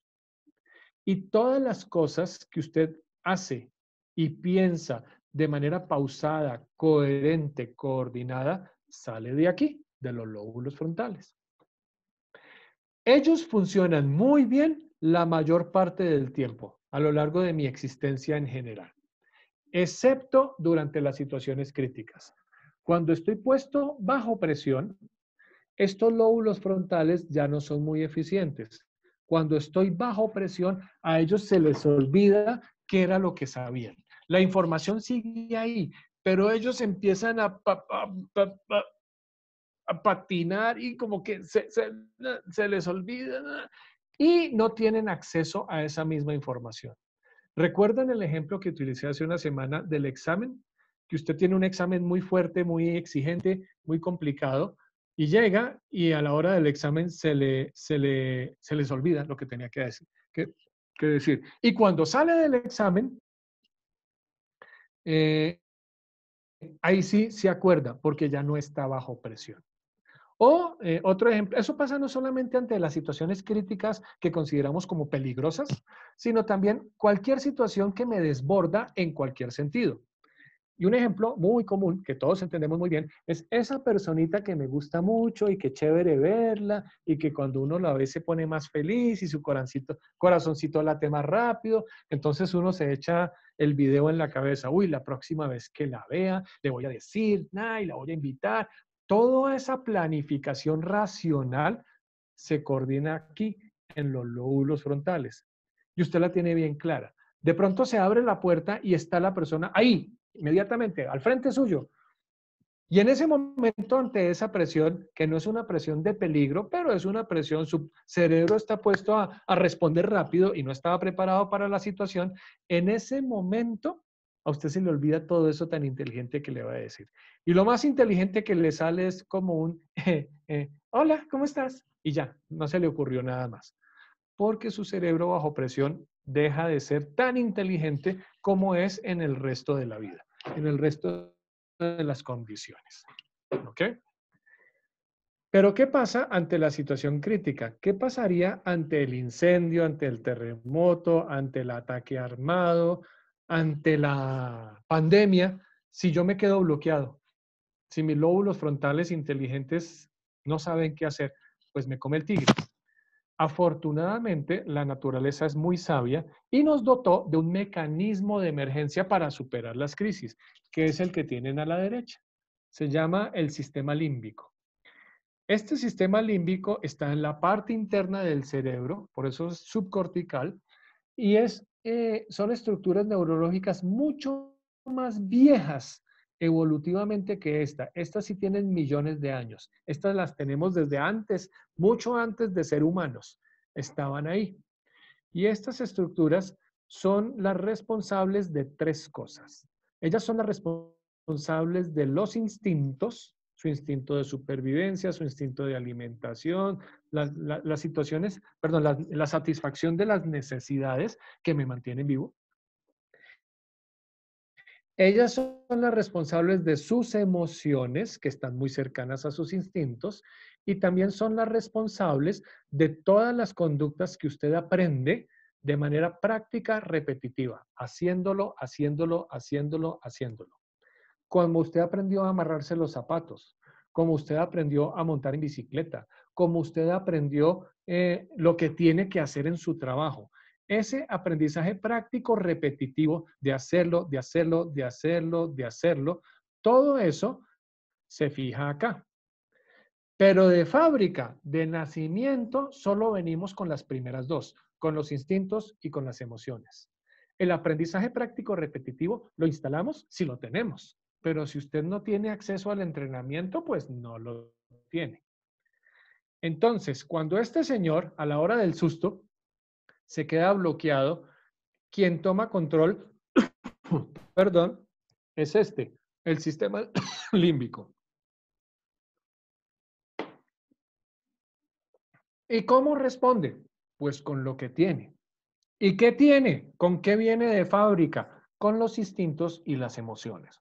Speaker 1: Y todas las cosas que usted hace y piensa de manera pausada, coherente, coordinada, sale de aquí, de los lóbulos frontales. Ellos funcionan muy bien la mayor parte del tiempo, a lo largo de mi existencia en general, excepto durante las situaciones críticas. Cuando estoy puesto bajo presión, estos lóbulos frontales ya no son muy eficientes. Cuando estoy bajo presión, a ellos se les olvida qué era lo que sabían. La información sigue ahí, pero ellos empiezan a patinar y como que se les olvida y no tienen acceso a esa misma información. ¿Recuerdan el ejemplo que utilicé hace una semana del examen? Que usted tiene un examen muy fuerte, muy exigente, muy complicado, y llega y a la hora del examen se les olvida lo que tenía que decir. Que decir. Y cuando sale del examen, eh, ahí sí se acuerda, porque ya no está bajo presión. O otro ejemplo, eso pasa no solamente ante las situaciones críticas que consideramos como peligrosas, sino también cualquier situación que me desborda en cualquier sentido. Y un ejemplo muy común, que todos entendemos muy bien, es esa personita que me gusta mucho y que chévere verla y que cuando uno la ve se pone más feliz y su corazoncito late más rápido. Entonces uno se echa el video en la cabeza. Uy, la próxima vez que la vea, le voy a decir, y la voy a invitar. Toda esa planificación racional se coordina aquí en los lóbulos frontales. Y usted la tiene bien clara. De pronto se abre la puerta y está la persona ahí, inmediatamente, al frente suyo. Y en ese momento, ante esa presión, que no es una presión de peligro, pero es una presión, su cerebro está puesto a responder rápido y no estaba preparado para la situación, en ese momento a usted se le olvida todo eso tan inteligente que le va a decir. Y lo más inteligente que le sale es como un, hola, ¿cómo estás? Y ya, no se le ocurrió nada más. Porque su cerebro bajo presión deja de ser tan inteligente como es en el resto de la vida, en el resto de las condiciones. ¿Ok? Pero ¿qué pasa ante la situación crítica? ¿Qué pasaría ante el incendio, ante el terremoto, ante el ataque armado, ante la pandemia, si yo me quedo bloqueado? Si mis lóbulos frontales inteligentes no saben qué hacer, pues me come el tigre. Afortunadamente, la naturaleza es muy sabia y nos dotó de un mecanismo de emergencia para superar las crisis, que es el que tienen a la derecha. Se llama el sistema límbico. Este sistema límbico está en la parte interna del cerebro, por eso es subcortical, y son estructuras neurológicas mucho más viejas evolutivamente que esta. Estas sí tienen millones de años. Estas las tenemos desde antes, mucho antes de ser humanos. Estaban ahí. Y estas estructuras son las responsables de tres cosas. Ellas son las responsables de los instintos, su instinto de supervivencia, su instinto de alimentación, las situaciones, perdón, la satisfacción de las necesidades que me mantienen vivo. Ellas son las responsables de sus emociones, que están muy cercanas a sus instintos, y también son las responsables de todas las conductas que usted aprende de manera práctica, repetitiva, haciéndolo, haciéndolo, haciéndolo, haciéndolo. Como usted aprendió a amarrarse los zapatos, como usted aprendió a montar en bicicleta, como usted aprendió lo que tiene que hacer en su trabajo. Ese aprendizaje práctico repetitivo de hacerlo, de hacerlo, de hacerlo, de hacerlo, todo eso se fija acá. Pero de fábrica, de nacimiento, solo venimos con las primeras dos, con los instintos y con las emociones. El aprendizaje práctico repetitivo lo instalamos si lo tenemos, pero si usted no tiene acceso al entrenamiento, pues no lo tiene. Entonces, cuando este señor, a la hora del susto, se queda bloqueado, Quien toma control, perdón, es el sistema límbico. ¿Y cómo responde? Pues con lo que tiene. ¿Y qué tiene? ¿Con qué viene de fábrica? Con los instintos y las emociones.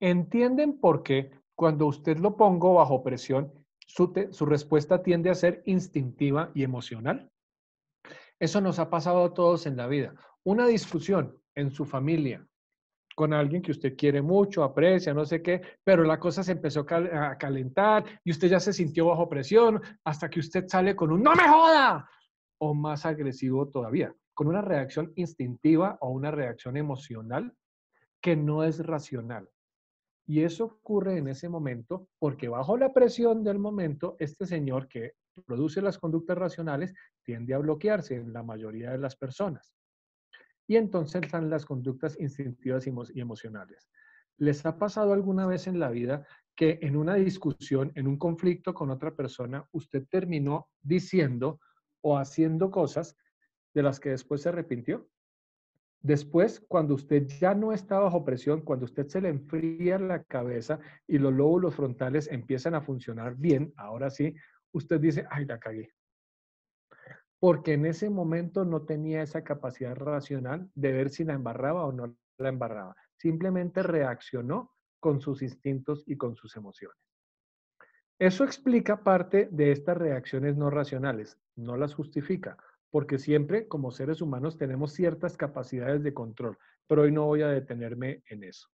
Speaker 1: ¿Entienden por qué cuando usted lo pongo bajo presión, su respuesta tiende a ser instintiva y emocional? Eso nos ha pasado a todos en la vida. Una discusión en su familia con alguien que usted quiere mucho, aprecia, no sé qué, pero la cosa se empezó a calentar y usted ya se sintió bajo presión hasta que usted sale con un ¡no me joda! O más agresivo todavía, con una reacción instintiva o una reacción emocional que no es racional. Y eso ocurre en ese momento porque bajo la presión del momento, este señor que produce las conductas racionales tiende a bloquearse en la mayoría de las personas. Y entonces están las conductas instintivas y emocionales. ¿Les ha pasado alguna vez en la vida que en una discusión, en un conflicto con otra persona, usted terminó diciendo o haciendo cosas de las que después se arrepintió? Después, cuando usted ya no está bajo presión, cuando usted se le enfría la cabeza y los lóbulos frontales empiezan a funcionar bien, ahora sí, usted dice, ay, la cagué. Porque en ese momento no tenía esa capacidad racional de ver si la embarraba o no la embarraba. Simplemente reaccionó con sus instintos y con sus emociones. Eso explica parte de estas reacciones no racionales, no las justifica, porque siempre como seres humanos tenemos ciertas capacidades de control, pero hoy no voy a detenerme en eso.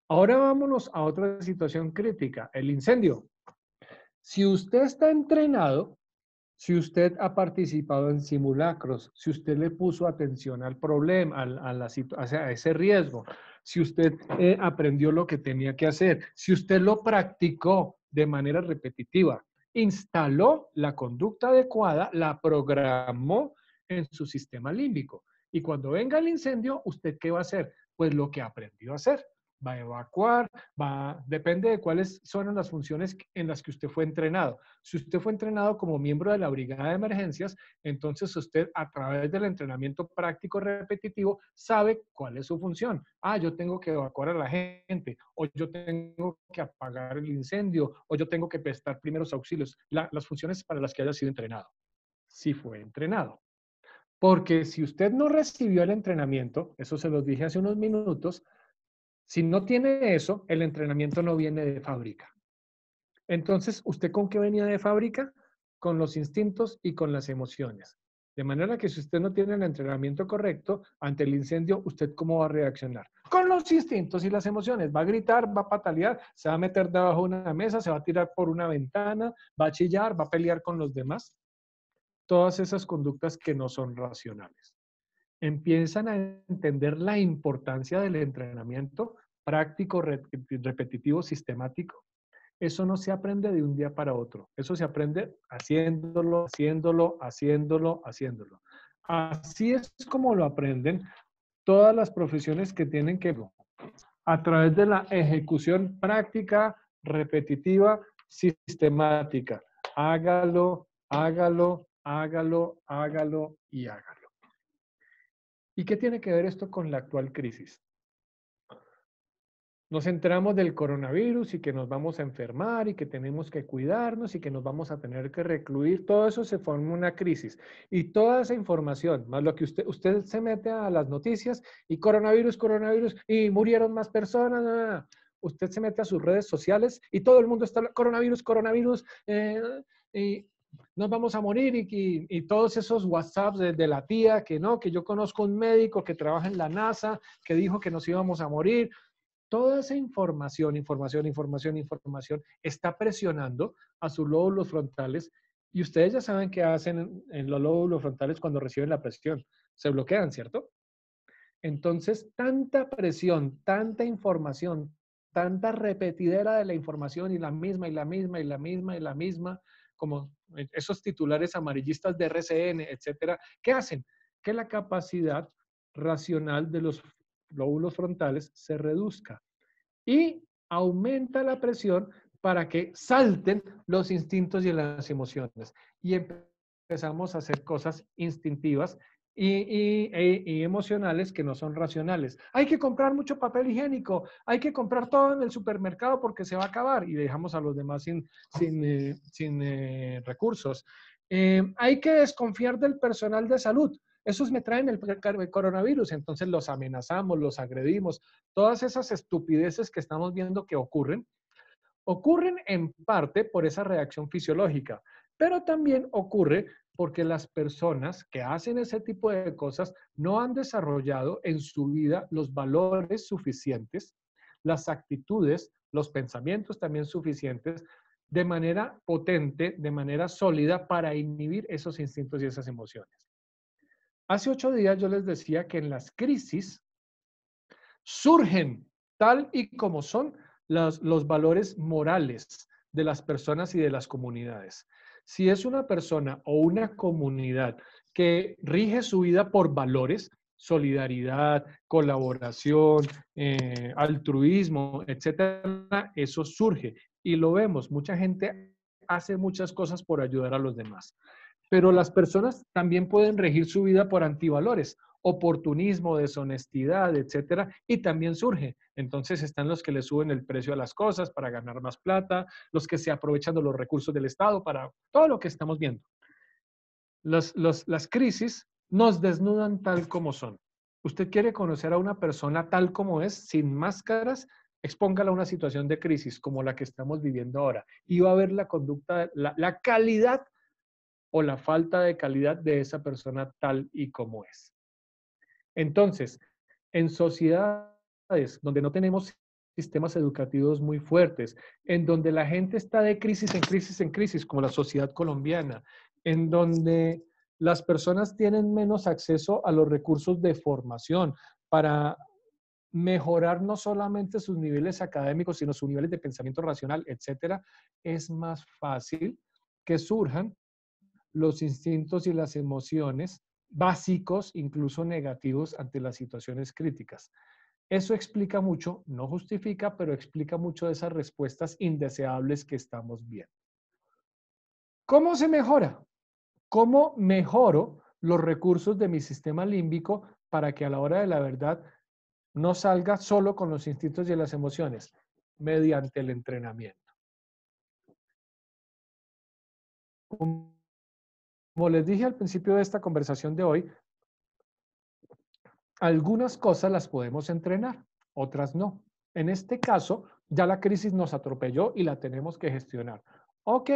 Speaker 1: Ahora vámonos a otra situación crítica, el incendio. Si usted está entrenado, si usted ha participado en simulacros, si usted le puso atención al problema, a ese riesgo, si usted aprendió lo que tenía que hacer, si usted lo practicó de manera repetitiva, instaló la conducta adecuada, la programó en su sistema límbico. Y cuando venga el incendio, ¿usted qué va a hacer? Pues lo que aprendió a hacer. Va a evacuar, depende de cuáles son las funciones en las que usted fue entrenado. Si usted fue entrenado como miembro de la brigada de emergencias, entonces usted a través del entrenamiento práctico repetitivo sabe cuál es su función. Ah, yo tengo que evacuar a la gente, o yo tengo que apagar el incendio, o yo tengo que prestar primeros auxilios. Las funciones para las que haya sido entrenado. Si fue entrenado. Porque si usted no recibió el entrenamiento, eso se los dije hace unos minutos, si no tiene eso, el entrenamiento no viene de fábrica. Entonces, ¿usted con qué venía de fábrica? Con los instintos y con las emociones. De manera que si usted no tiene el entrenamiento correcto ante el incendio, ¿usted cómo va a reaccionar? Con los instintos y las emociones. Va a gritar, va a patalear, se va a meter debajo de una mesa, se va a tirar por una ventana, va a chillar, va a pelear con los demás. Todas esas conductas que no son racionales. Empiezan a entender la importancia del entrenamiento práctico, repetitivo, sistemático. Eso no se aprende de un día para otro. Eso se aprende haciéndolo, haciéndolo, haciéndolo, haciéndolo. Así es como lo aprenden todas las profesiones que tienen que ver a través de la ejecución práctica, repetitiva, sistemática. Hágalo, hágalo, hágalo, hágalo y hágalo. ¿Y qué tiene que ver esto con la actual crisis? Nos enteramos del coronavirus y que nos vamos a enfermar y que tenemos que cuidarnos y que nos vamos a tener que recluir. Todo eso se forma una crisis. Y toda esa información, más lo que usted se mete a las noticias y coronavirus, coronavirus, y murieron más personas. Usted se mete a sus redes sociales y todo el mundo está coronavirus, coronavirus, y nos vamos a morir y todos esos WhatsApps de la tía que no, que yo conozco un médico que trabaja en la NASA, que dijo que nos íbamos a morir. Toda esa información, información, está presionando a sus lóbulos frontales y ustedes ya saben qué hacen en los lóbulos frontales cuando reciben la presión. Se bloquean, ¿cierto? Entonces, tanta presión, tanta información, tanta repetidera de la información y la misma, y la misma, y la misma, y la misma, como esos titulares amarillistas de RCN, etcétera, ¿qué hacen? Que la capacidad racional de los lóbulos frontales se reduzca y aumenta la presión para que salten los instintos y las emociones. Y empezamos a hacer cosas instintivas y emocionales que no son racionales. Hay que comprar mucho papel higiénico, hay que comprar todo en el supermercado porque se va a acabar y dejamos a los demás sin recursos. Hay que desconfiar del personal de salud. Esos me traen el coronavirus, entonces los amenazamos, los agredimos. Todas esas estupideces que estamos viendo que ocurren en parte por esa reacción fisiológica, pero también ocurre porque las personas que hacen ese tipo de cosas no han desarrollado en su vida los valores suficientes, las actitudes, los pensamientos también suficientes, de manera potente, de manera sólida para inhibir esos instintos y esas emociones. Hace 8 días yo les decía que en las crisis surgen tal y como son los valores morales de las personas y de las comunidades. Si es una persona o una comunidad que rige su vida por valores, solidaridad, colaboración, altruismo, etcétera, eso surge y lo vemos. Mucha gente hace muchas cosas por ayudar a los demás. Pero las personas también pueden regir su vida por antivalores, oportunismo, deshonestidad, etcétera, y también surge. Entonces están los que le suben el precio a las cosas para ganar más plata, los que se aprovechan de los recursos del Estado para todo lo que estamos viendo. Las crisis nos desnudan tal como son. Usted quiere conocer a una persona tal como es, sin máscaras, expóngala a una situación de crisis como la que estamos viviendo ahora y va a ver la conducta, la calidad o la falta de calidad de esa persona tal y como es. Entonces, en sociedades donde no tenemos sistemas educativos muy fuertes, en donde la gente está de crisis en crisis en crisis, como la sociedad colombiana, en donde las personas tienen menos acceso a los recursos de formación para mejorar no solamente sus niveles académicos, sino sus niveles de pensamiento racional, etcétera, es más fácil que surjan los instintos y las emociones básicos, incluso negativos, ante las situaciones críticas. Eso explica mucho, no justifica, pero explica mucho de esas respuestas indeseables que estamos viendo. ¿Cómo se mejora? ¿Cómo mejoro los recursos de mi sistema límbico para que a la hora de la verdad no salga solo con los instintos y las emociones? Mediante el entrenamiento. Como les dije al principio de esta conversación de hoy, algunas cosas las podemos entrenar, otras no. En este caso, ya la crisis nos atropelló y la tenemos que gestionar. Ok,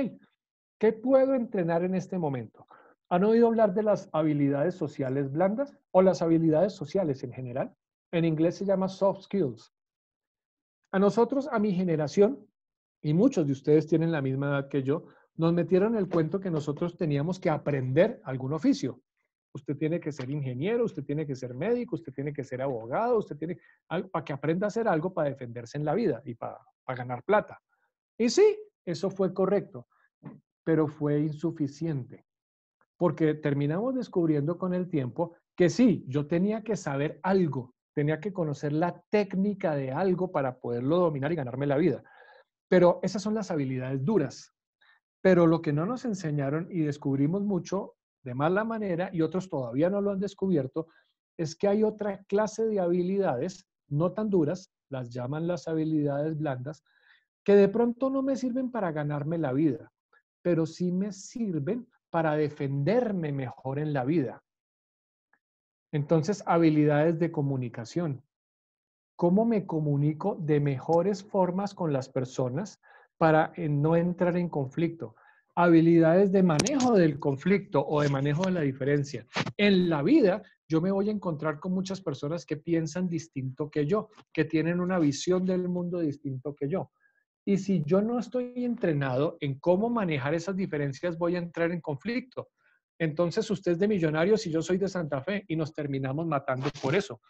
Speaker 1: ¿qué puedo entrenar en este momento? ¿Han oído hablar de las habilidades sociales blandas o las habilidades sociales en general? En inglés se llama soft skills. A nosotros, a mi generación, y muchos de ustedes tienen la misma edad que yo, nos metieron el cuento que nosotros teníamos que aprender algún oficio. Usted tiene que ser ingeniero, usted tiene que ser médico, usted tiene que ser abogado, usted tiene para que aprenda a hacer algo para defenderse en la vida y para ganar plata. Y sí, eso fue correcto, pero fue insuficiente, porque terminamos descubriendo con el tiempo que sí, yo tenía que saber algo, tenía que conocer la técnica de algo para poderlo dominar y ganarme la vida. Pero esas son las habilidades duras. Pero lo que no nos enseñaron y descubrimos mucho de mala manera, y otros todavía no lo han descubierto, es que hay otra clase de habilidades, no tan duras, las llaman las habilidades blandas, que de pronto no me sirven para ganarme la vida, pero sí me sirven para defenderme mejor en la vida. Entonces, habilidades de comunicación. ¿Cómo me comunico de mejores formas con las personas para no entrar en conflicto? Habilidades de manejo del conflicto o de manejo de la diferencia. En la vida, yo me voy a encontrar con muchas personas que piensan distinto que yo, que tienen una visión del mundo distinto que yo. Y si yo no estoy entrenado en cómo manejar esas diferencias, voy a entrar en conflicto. Entonces usted es de Millonarios y yo soy de Santa Fe y nos terminamos matando por eso.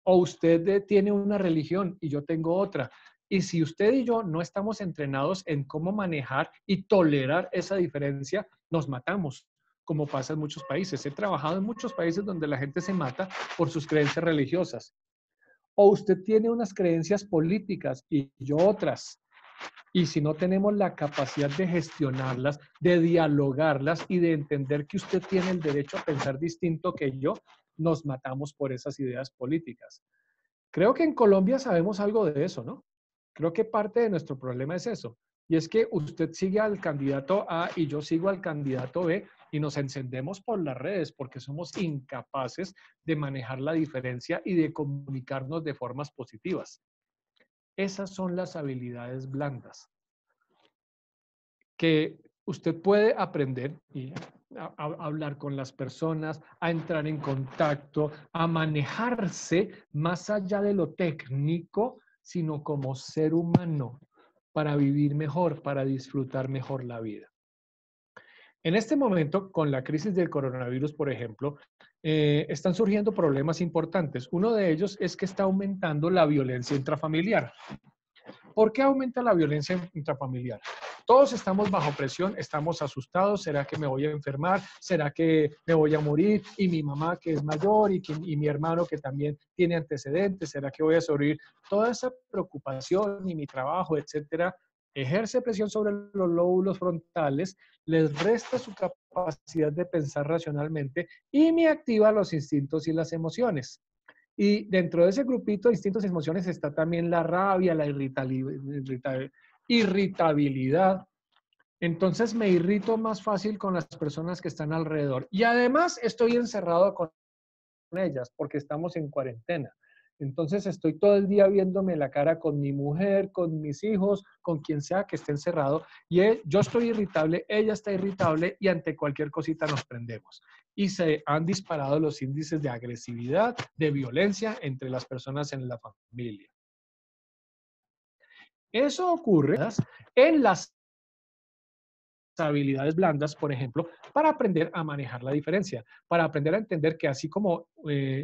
Speaker 1: O usted tiene una religión y yo tengo otra. Y si usted y yo no estamos entrenados en cómo manejar y tolerar esa diferencia, nos matamos, como pasa en muchos países. He trabajado en muchos países donde la gente se mata por sus creencias religiosas. O usted tiene unas creencias políticas y yo otras. Y si no tenemos la capacidad de gestionarlas, de dialogarlas y de entender que usted tiene el derecho a pensar distinto que yo, nos matamos por esas ideas políticas. Creo que en Colombia sabemos algo de eso, ¿no? Creo que parte de nuestro problema es eso. Y es que usted sigue al candidato A y yo sigo al candidato B y nos encendemos por las redes porque somos incapaces de manejar la diferencia y de comunicarnos de formas positivas. Esas son las habilidades blandas que usted puede aprender y hablar con las personas, a entrar en contacto, a manejarse más allá de lo técnico, sino como ser humano, para vivir mejor, para disfrutar mejor la vida. En este momento, con la crisis del coronavirus, por ejemplo, están surgiendo problemas importantes. Uno de ellos es que está aumentando la violencia intrafamiliar. ¿Por qué aumenta la violencia intrafamiliar? Todos estamos bajo presión, estamos asustados, ¿será que me voy a enfermar? ¿Será que me voy a morir? Y mi mamá que es mayor y mi hermano que también tiene antecedentes, ¿será que voy a sobrevivir? Toda esa preocupación y mi trabajo, etcétera, ejerce presión sobre los lóbulos frontales, les resta su capacidad de pensar racionalmente y me activa los instintos y las emociones. Y dentro de ese grupito de instintos y emociones está también la rabia, la irritabilidad. Entonces me irrito más fácil con las personas que están alrededor. Y además estoy encerrado con ellas porque estamos en cuarentena. Entonces estoy todo el día viéndome la cara con mi mujer, con mis hijos, con quien sea que esté encerrado. Y yo estoy irritable, ella está irritable y ante cualquier cosita nos prendemos. Y se han disparado los índices de agresividad, de violencia entre las personas en la familia. Eso ocurre en las habilidades blandas, por ejemplo, para aprender a manejar la diferencia, para aprender a entender que así como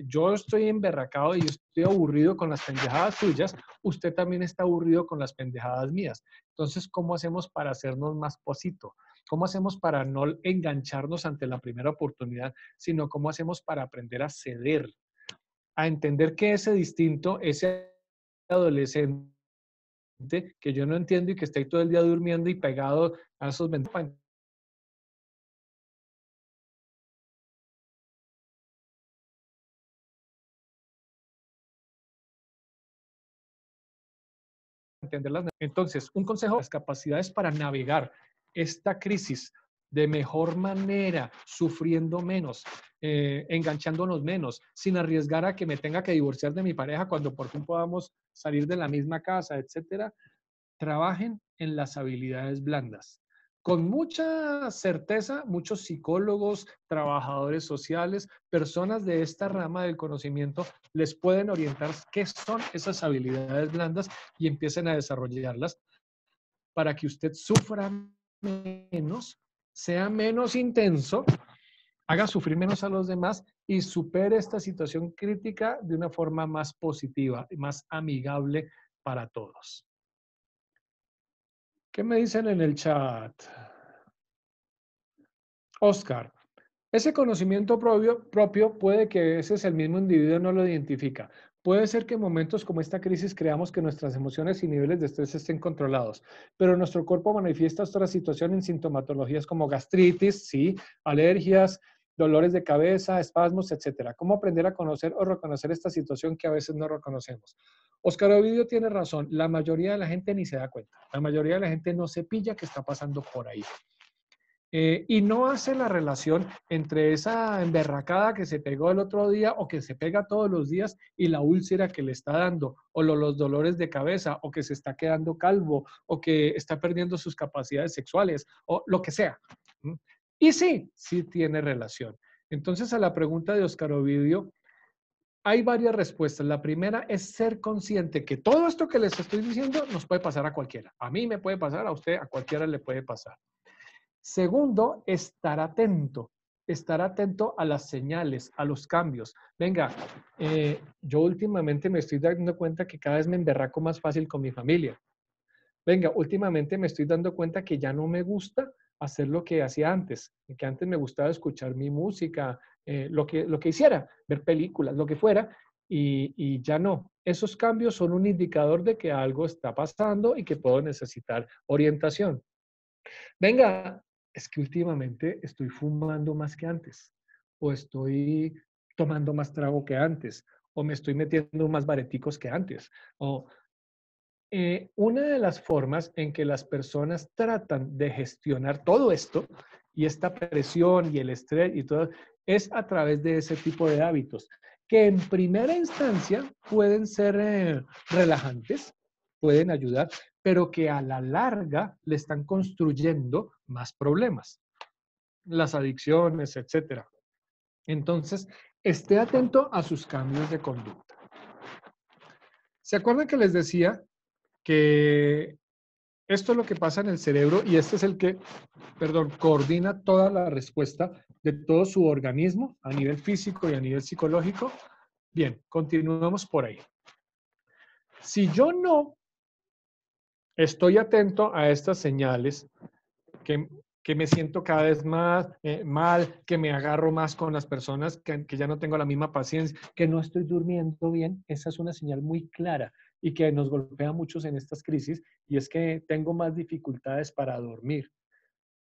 Speaker 1: yo estoy emberracado y estoy aburrido con las pendejadas suyas, usted también está aburrido con las pendejadas mías. Entonces, ¿cómo hacemos para hacernos más posito? ¿Cómo hacemos para no engancharnos ante la primera oportunidad, sino cómo hacemos para aprender a ceder, a entender que ese distinto, ese adolescente que yo no entiendo y que está ahí todo el día durmiendo y pegado a esos ventanas, entenderlas. Entonces, un consejo, las capacidades para navegar esta crisis de mejor manera, sufriendo menos, enganchándonos menos, sin arriesgar a que me tenga que divorciar de mi pareja cuando por fin podamos salir de la misma casa, etcétera. Trabajen en las habilidades blandas. Con mucha certeza, muchos psicólogos, trabajadores sociales, personas de esta rama del conocimiento les pueden orientar qué son esas habilidades blandas y empiecen a desarrollarlas para que usted sufra menos, sea menos intenso, haga sufrir menos a los demás y supere esta situación crítica de una forma más positiva y más amigable para todos. ¿Qué me dicen en el chat? Oscar, ese conocimiento propio puede que ese es el mismo individuo no lo identifica. Puede ser que en momentos como esta crisis creamos que nuestras emociones y niveles de estrés estén controlados, pero nuestro cuerpo manifiesta otra situación en sintomatologías como gastritis, sí, alergias, dolores de cabeza, espasmos, etcétera. ¿Cómo aprender a conocer o reconocer esta situación que a veces no reconocemos? Oscar Ovidio tiene razón. La mayoría de la gente ni se da cuenta. La mayoría de la gente no se pilla que está pasando por ahí. Y no hace la relación entre esa emberracada que se pegó el otro día o que se pega todos los días y la úlcera que le está dando, o los dolores de cabeza, o que se está quedando calvo, o que está perdiendo sus capacidades sexuales, o lo que sea. Y sí, sí tiene relación. Entonces, a la pregunta de Oscar Ovidio, hay varias respuestas. La primera es ser consciente que todo esto que les estoy diciendo nos puede pasar a cualquiera. A mí me puede pasar, a usted, a cualquiera le puede pasar. Segundo, estar atento a las señales, a los cambios. Venga, yo últimamente me estoy dando cuenta que cada vez me emberraco más fácil con mi familia. Venga, últimamente me estoy dando cuenta que ya no me gusta hacer lo que hacía antes, que antes me gustaba escuchar mi música, lo que hiciera, ver películas, lo que fuera, y ya no. esos cambios son un indicador de que algo está pasando y que puedo necesitar orientación. Venga, es que últimamente estoy fumando más que antes, o estoy tomando más trago que antes, o me estoy metiendo más bareticos que antes, o una de las formas en que las personas tratan de gestionar todo esto y esta presión y el estrés y todo es a través de ese tipo de hábitos que en primera instancia pueden ser relajantes, pueden ayudar, pero que a la larga le están construyendo más problemas, las adicciones, etcétera. Entonces, esté atento a sus cambios de conducta. ¿Se acuerdan que les decía que esto es lo que pasa en el cerebro y este es el que, perdón, coordina toda la respuesta de todo su organismo a nivel físico y a nivel psicológico? Bien, continuamos por ahí. Si yo no estoy atento a estas señales, que, que me siento cada vez más mal, que me agarro más con las personas, que ya no tengo la misma paciencia, que no estoy durmiendo bien, esa es una señal muy clara y que nos golpea a muchos en estas crisis, y es que tengo más dificultades para dormir,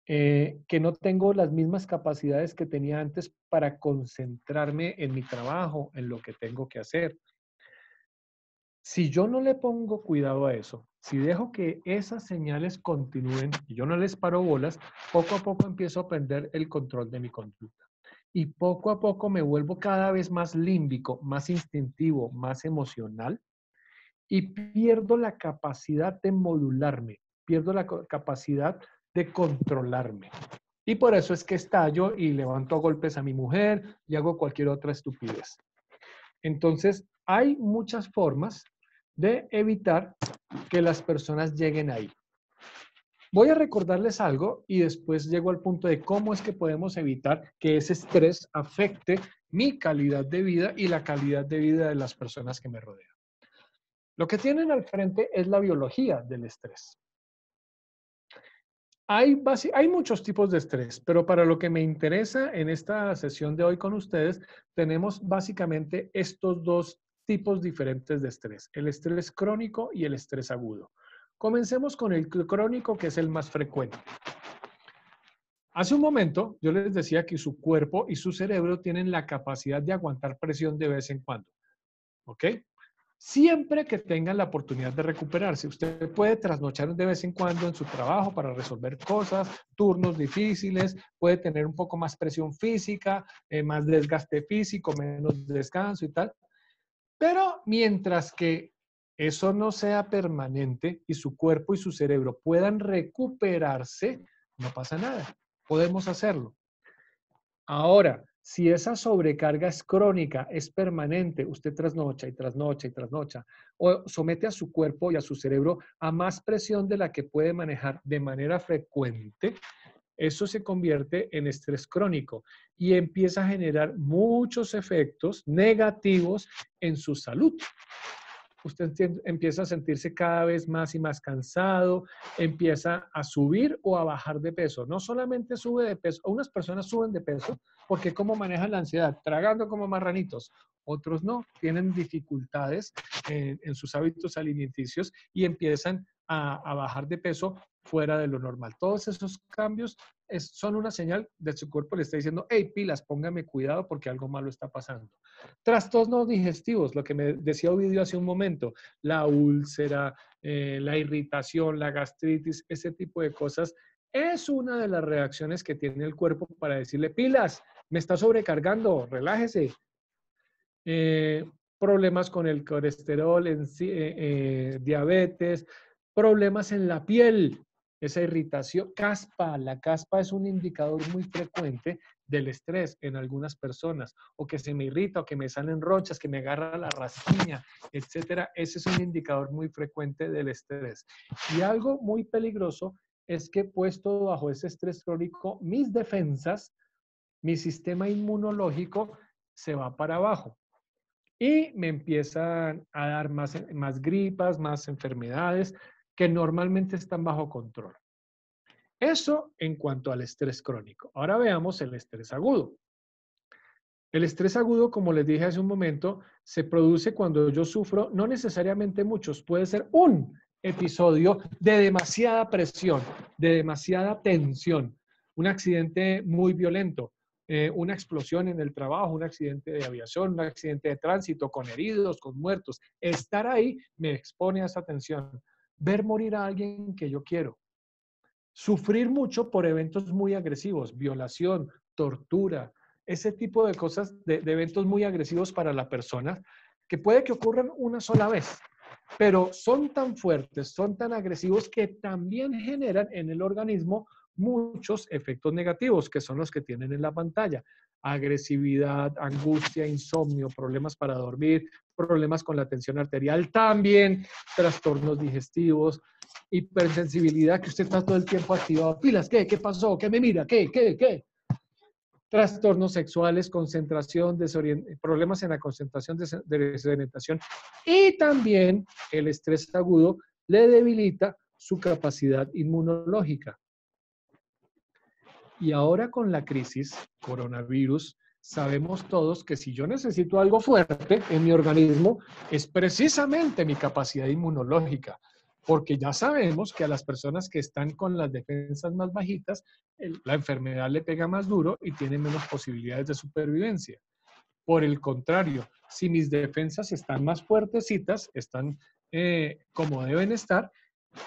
Speaker 1: que no tengo las mismas capacidades que tenía antes para concentrarme en mi trabajo, en lo que tengo que hacer. Si yo no le pongo cuidado a eso, si dejo que esas señales continúen y yo no les paro bolas, poco a poco empiezo a perder el control de mi conducta. Y poco a poco me vuelvo cada vez más límbico, más instintivo, más emocional y pierdo la capacidad de modularme, pierdo la capacidad de controlarme. Y por eso es que estallo y levanto a golpes a mi mujer y hago cualquier otra estupidez. Entonces, hay muchas formas de evitar que las personas lleguen ahí. Voy a recordarles algo y después llego al punto de cómo es que podemos evitar que ese estrés afecte mi calidad de vida y la calidad de vida de las personas que me rodean. Lo que tienen al frente es la biología del estrés. Hay muchos tipos de estrés, pero para lo que me interesa en esta sesión de hoy con ustedes, tenemos básicamente estos dos tipos diferentes de estrés, el estrés crónico y el estrés agudo. Comencemos con el crónico, que es el más frecuente. Hace un momento yo les decía que su cuerpo y su cerebro tienen la capacidad de aguantar presión de vez en cuando, ¿ok? Siempre que tengan la oportunidad de recuperarse. Usted puede trasnochar de vez en cuando en su trabajo para resolver cosas, turnos difíciles, puede tener un poco más presión física, más desgaste físico, menos descanso y tal. Pero mientras que eso no sea permanente y su cuerpo y su cerebro puedan recuperarse, no pasa nada. Podemos hacerlo. Ahora, si esa sobrecarga es crónica, es permanente, usted trasnocha y trasnocha y trasnocha, o somete a su cuerpo y a su cerebro a más presión de la que puede manejar de manera frecuente, eso se convierte en estrés crónico y empieza a generar muchos efectos negativos en su salud. Usted empieza a sentirse cada vez más y más cansado, empieza a subir o a bajar de peso. No solamente sube de peso, unas personas suben de peso porque cómo manejan la ansiedad, tragando como marranitos. Otros no, tienen dificultades en sus hábitos alimenticios y empiezan a bajar de peso fuera de lo normal. Todos esos cambios son una señal de su cuerpo, le está diciendo, hey, pilas, póngame cuidado porque algo malo está pasando. Trastornos digestivos, lo que me decía Ovidio hace un momento, la úlcera, la irritación, la gastritis, ese tipo de cosas, es una de las reacciones que tiene el cuerpo para decirle, pilas, me está sobrecargando, relájese. Eh, Problemas con el colesterol, diabetes, problemas en la piel, esa irritación, caspa. La caspa es un indicador muy frecuente del estrés en algunas personas, o que se me irrita, o que me salen ronchas, que me agarra la rasquiña, etcétera. Ese es un indicador muy frecuente del estrés. Y algo muy peligroso es que puesto bajo ese estrés crónico, mis defensas, mi sistema inmunológico se va para abajo y me empiezan a dar más gripas, más enfermedades que normalmente están bajo control. Eso en cuanto al estrés crónico. Ahora veamos el estrés agudo. El estrés agudo, como les dije hace un momento, se produce cuando yo sufro, no necesariamente muchos, puede ser un episodio de demasiada presión, de demasiada tensión, un accidente muy violento, una explosión en el trabajo, un accidente de aviación, un accidente de tránsito con heridos, con muertos. Estar ahí me expone a esa tensión. Ver morir a alguien que yo quiero. Sufrir mucho por eventos muy agresivos, violación, tortura, ese tipo de cosas, de eventos muy agresivos para la persona, que puede que ocurran una sola vez, pero son tan fuertes, son tan agresivos que también generan en el organismo muchos efectos negativos, que son los que tienen en la pantalla. Agresividad, angustia, insomnio, problemas para dormir, problemas con la tensión arterial, también trastornos digestivos, hipersensibilidad, que usted está todo el tiempo activado. Pilas, ¿qué? ¿Qué pasó? ¿Qué me mira? ¿Qué? Trastornos sexuales, concentración, problemas en la concentración, desorientación. Y también el estrés agudo le debilita su capacidad inmunológica. Y ahora con la crisis coronavirus, sabemos todos que si yo necesito algo fuerte en mi organismo, es precisamente mi capacidad inmunológica, porque ya sabemos que a las personas que están con las defensas más bajitas, la enfermedad le pega más duro y tienen menos posibilidades de supervivencia. Por el contrario, si mis defensas están más fuertecitas, están como deben estar,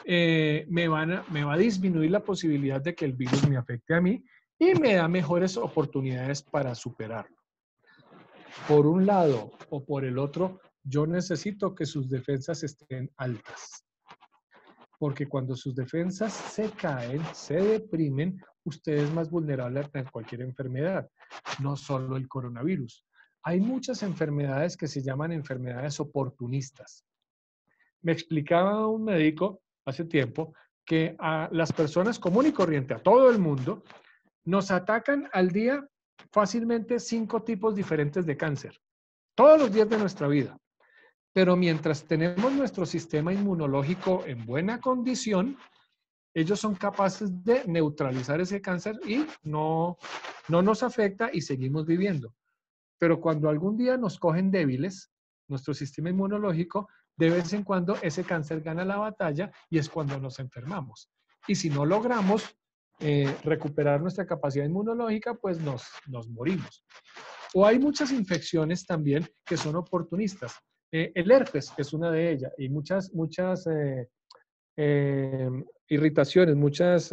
Speaker 1: me va a disminuir la posibilidad de que el virus me afecte a mí y me da mejores oportunidades para superarlo. Por un lado o por el otro, yo necesito que sus defensas estén altas. Porque cuando sus defensas se caen, se deprimen, usted es más vulnerable a cualquier enfermedad, no solo el coronavirus. Hay muchas enfermedades que se llaman enfermedades oportunistas. Me explicaba un médico hace tiempo que a las personas común y corriente, a todo el mundo, nos atacan al día fácilmente 5 tipos diferentes de cáncer, todos los días de nuestra vida. Pero mientras tenemos nuestro sistema inmunológico en buena condición, ellos son capaces de neutralizar ese cáncer y no nos afecta y seguimos viviendo. Pero cuando algún día nos cogen débiles, nuestro sistema inmunológico, de vez en cuando ese cáncer gana la batalla y es cuando nos enfermamos. Y si no logramos recuperar nuestra capacidad inmunológica, pues nos morimos. O hay muchas infecciones también que son oportunistas. El herpes es una de ellas y muchas irritaciones,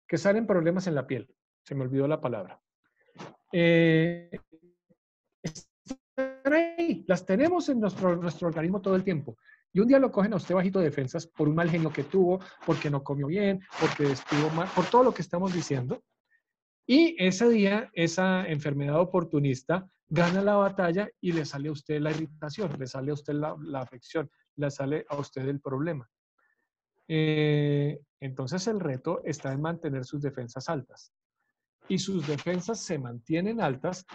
Speaker 1: que salen problemas en la piel. Se me olvidó la palabra. Están ahí, las tenemos en nuestro organismo todo el tiempo. Y un día lo cogen a usted bajito de defensas por un mal genio que tuvo, porque no comió bien, porque estuvo mal, por todo lo que estamos diciendo. Y ese día, esa enfermedad oportunista gana la batalla y le sale a usted la irritación, le sale a usted la afección, le sale a usted el problema. Entonces el reto está en mantener sus defensas altas. Y sus defensas se mantienen altas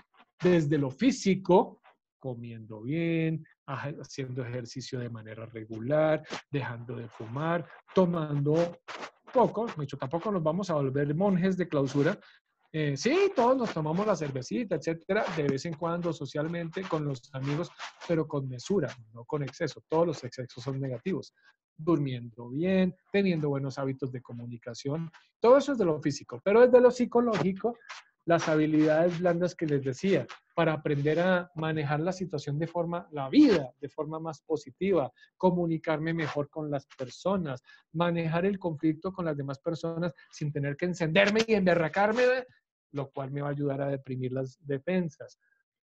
Speaker 1: desde lo físico, comiendo bien, haciendo ejercicio de manera regular, dejando de fumar, tomando poco, mucho, tampoco nos vamos a volver monjes de clausura. Sí, todos nos tomamos la cervecita, etcétera, de vez en cuando socialmente con los amigos, pero con mesura, no con exceso. Todos los excesos son negativos. Durmiendo bien, teniendo buenos hábitos de comunicación, todo eso es de lo físico, pero desde lo psicológico, las habilidades blandas que les decía, para aprender a manejar la situación la vida de forma más positiva, comunicarme mejor con las personas, manejar el conflicto con las demás personas sin tener que encenderme y emberracarme, lo cual me va a ayudar a deprimir las defensas.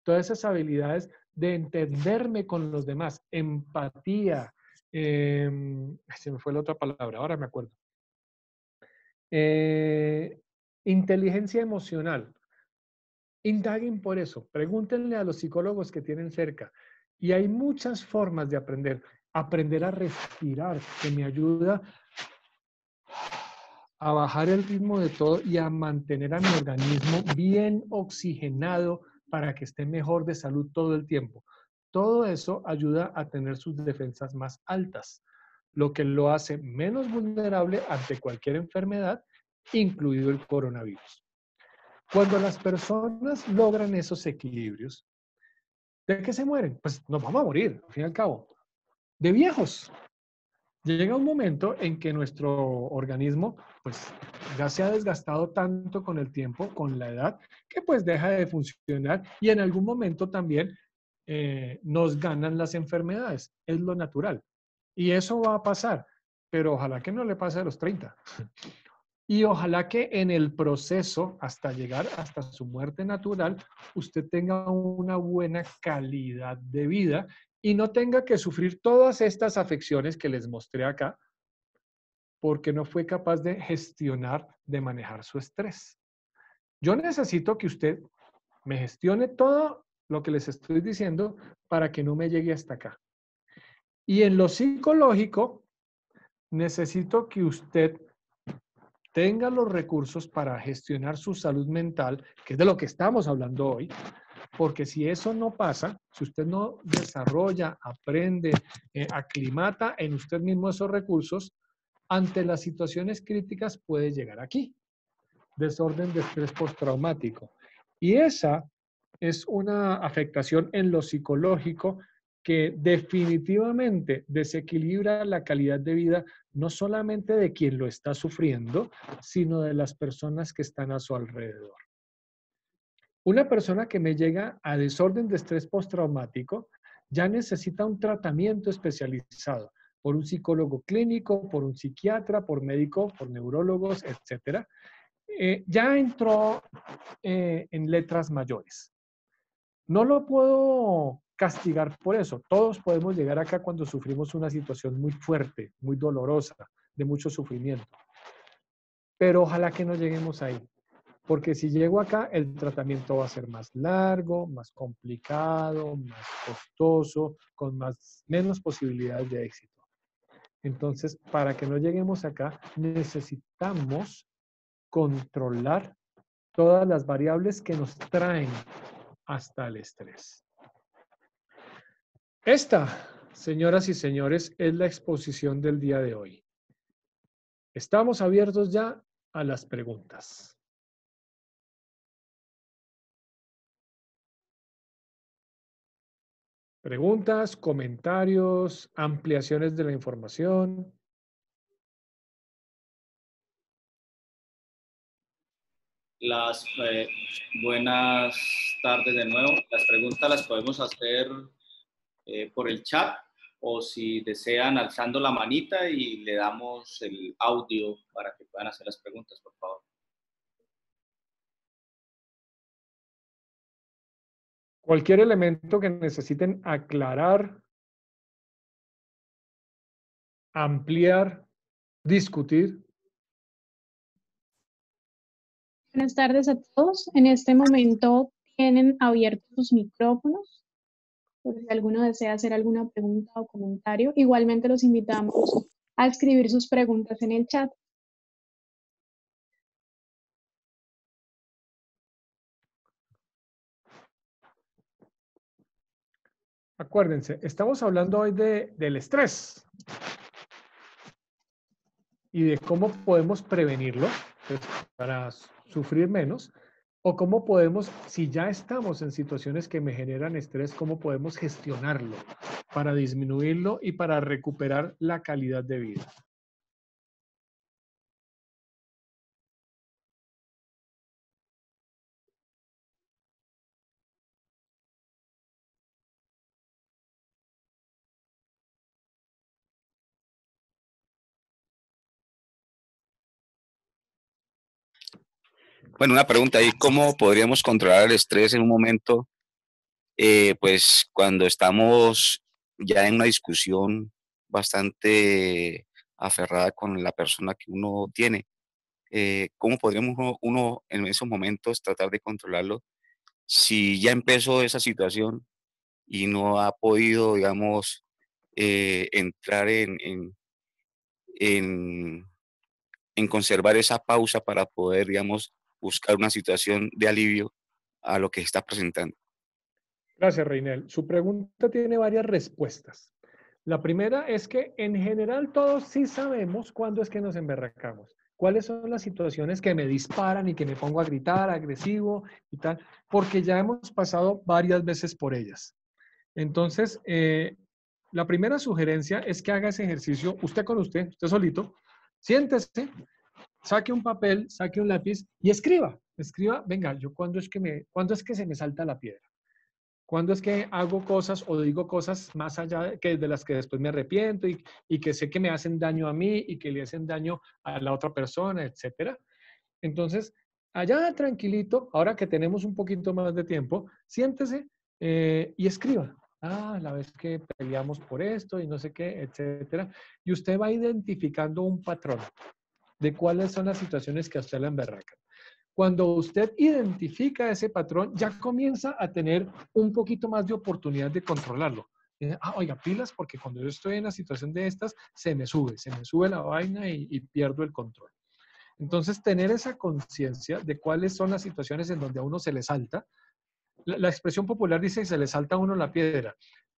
Speaker 1: Todas esas habilidades de entenderme con los demás, empatía, se me fue la otra palabra, ahora me acuerdo. Inteligencia emocional. Indaguen por eso, pregúntenle a los psicólogos que tienen cerca. Y hay muchas formas de aprender. Aprender a respirar, que me ayuda a bajar el ritmo de todo y a mantener a mi organismo bien oxigenado para que esté mejor de salud todo el tiempo. Todo eso ayuda a tener sus defensas más altas, lo que lo hace menos vulnerable ante cualquier enfermedad, incluido el coronavirus. Cuando las personas logran esos equilibrios, ¿de qué se mueren? Pues nos vamos a morir, al fin y al cabo, de viejos. Llega un momento en que nuestro organismo, pues, ya se ha desgastado tanto con el tiempo, con la edad, que pues deja de funcionar y en algún momento también nos ganan las enfermedades. Es lo natural. Y eso va a pasar, pero ojalá que no le pase a los 30. Y ojalá que en el proceso, hasta llegar hasta su muerte natural, usted tenga una buena calidad de vida y no tenga que sufrir todas estas afecciones que les mostré acá, porque no fue capaz de gestionar, de manejar su estrés. Yo necesito que usted me gestione todo lo que les estoy diciendo para que no me llegue hasta acá. Y en lo psicológico, necesito que usted tenga los recursos para gestionar su salud mental, que es de lo que estamos hablando hoy, porque si eso no pasa, si usted no desarrolla, aprende, aclimata en usted mismo esos recursos, ante las situaciones críticas puede llegar aquí. Desorden de estrés postraumático. Y esa es una afectación en lo psicológico que definitivamente desequilibra la calidad de vida no solamente de quien lo está sufriendo, sino de las personas que están a su alrededor. Una persona que me llega a desorden de estrés postraumático ya necesita un tratamiento especializado por un psicólogo clínico, por un psiquiatra, por médico, por neurólogos, etcétera. Ya entró en letras mayores. No lo puedo castigar por eso. Todos podemos llegar acá cuando sufrimos una situación muy fuerte, muy dolorosa, de mucho sufrimiento. Pero ojalá que no lleguemos ahí. Porque si llego acá, el tratamiento va a ser más largo, más complicado, más costoso, con menos posibilidades de éxito. Entonces, para que no lleguemos acá, necesitamos controlar todas las variables que nos traen hasta el estrés. Esta, señoras y señores, es la exposición del día de hoy. Estamos abiertos ya a las preguntas. Preguntas, comentarios, ampliaciones de la información.
Speaker 2: Buenas tardes de nuevo. Las preguntas las podemos hacer por el chat o si desean alzando la manita y le damos el audio para que puedan hacer las preguntas, por favor.
Speaker 1: Cualquier elemento que necesiten aclarar, ampliar, discutir.
Speaker 3: Buenas tardes a todos. En este momento tienen abiertos sus micrófonos, por si alguno desea hacer alguna pregunta o comentario. Igualmente los invitamos a escribir sus preguntas en el chat.
Speaker 1: Acuérdense, estamos hablando hoy del estrés y de cómo podemos prevenirlo, pues, para sufrir menos, o cómo podemos, si ya estamos en situaciones que me generan estrés, cómo podemos gestionarlo para disminuirlo y para recuperar la calidad de vida.
Speaker 4: Bueno, una pregunta ahí, ¿cómo podríamos controlar el estrés en un momento, pues cuando estamos ya en una discusión bastante aferrada con la persona que uno tiene? ¿Cómo podríamos uno en esos momentos tratar de controlarlo si ya empezó esa situación y no ha podido, digamos, entrar en, en conservar esa pausa para poder, digamos, buscar una situación de alivio a lo que está presentando?
Speaker 1: Gracias, Reinel. Su pregunta tiene varias respuestas. La primera es que en general todos sí sabemos cuándo es que nos emberracamos. ¿Cuáles son las situaciones que me disparan y que me pongo a gritar, agresivo y tal? Porque ya hemos pasado varias veces por ellas. Entonces, la primera sugerencia es que haga ese ejercicio usted con usted solito, siéntese, saque un papel, saque un lápiz y escriba. Escriba, venga, yo cuándo es que se me salta la piedra. ¿Cuándo es que hago cosas o digo cosas más allá de las que después me arrepiento y que sé que me hacen daño a mí y que le hacen daño a la otra persona, etcétera? Entonces, allá tranquilito, ahora que tenemos un poquito más de tiempo, siéntese y escriba. Ah, la vez que peleamos por esto y no sé qué, etcétera. Y usted va identificando un patrón de cuáles son las situaciones que a usted le emberracan. Cuando usted identifica ese patrón, ya comienza a tener un poquito más de oportunidad de controlarlo. Oiga, pilas, porque cuando yo estoy en una situación de estas, se me sube la vaina y pierdo el control. Entonces, tener esa conciencia de cuáles son las situaciones en donde a uno se le salta. La expresión popular dice que se le salta a uno la piedra.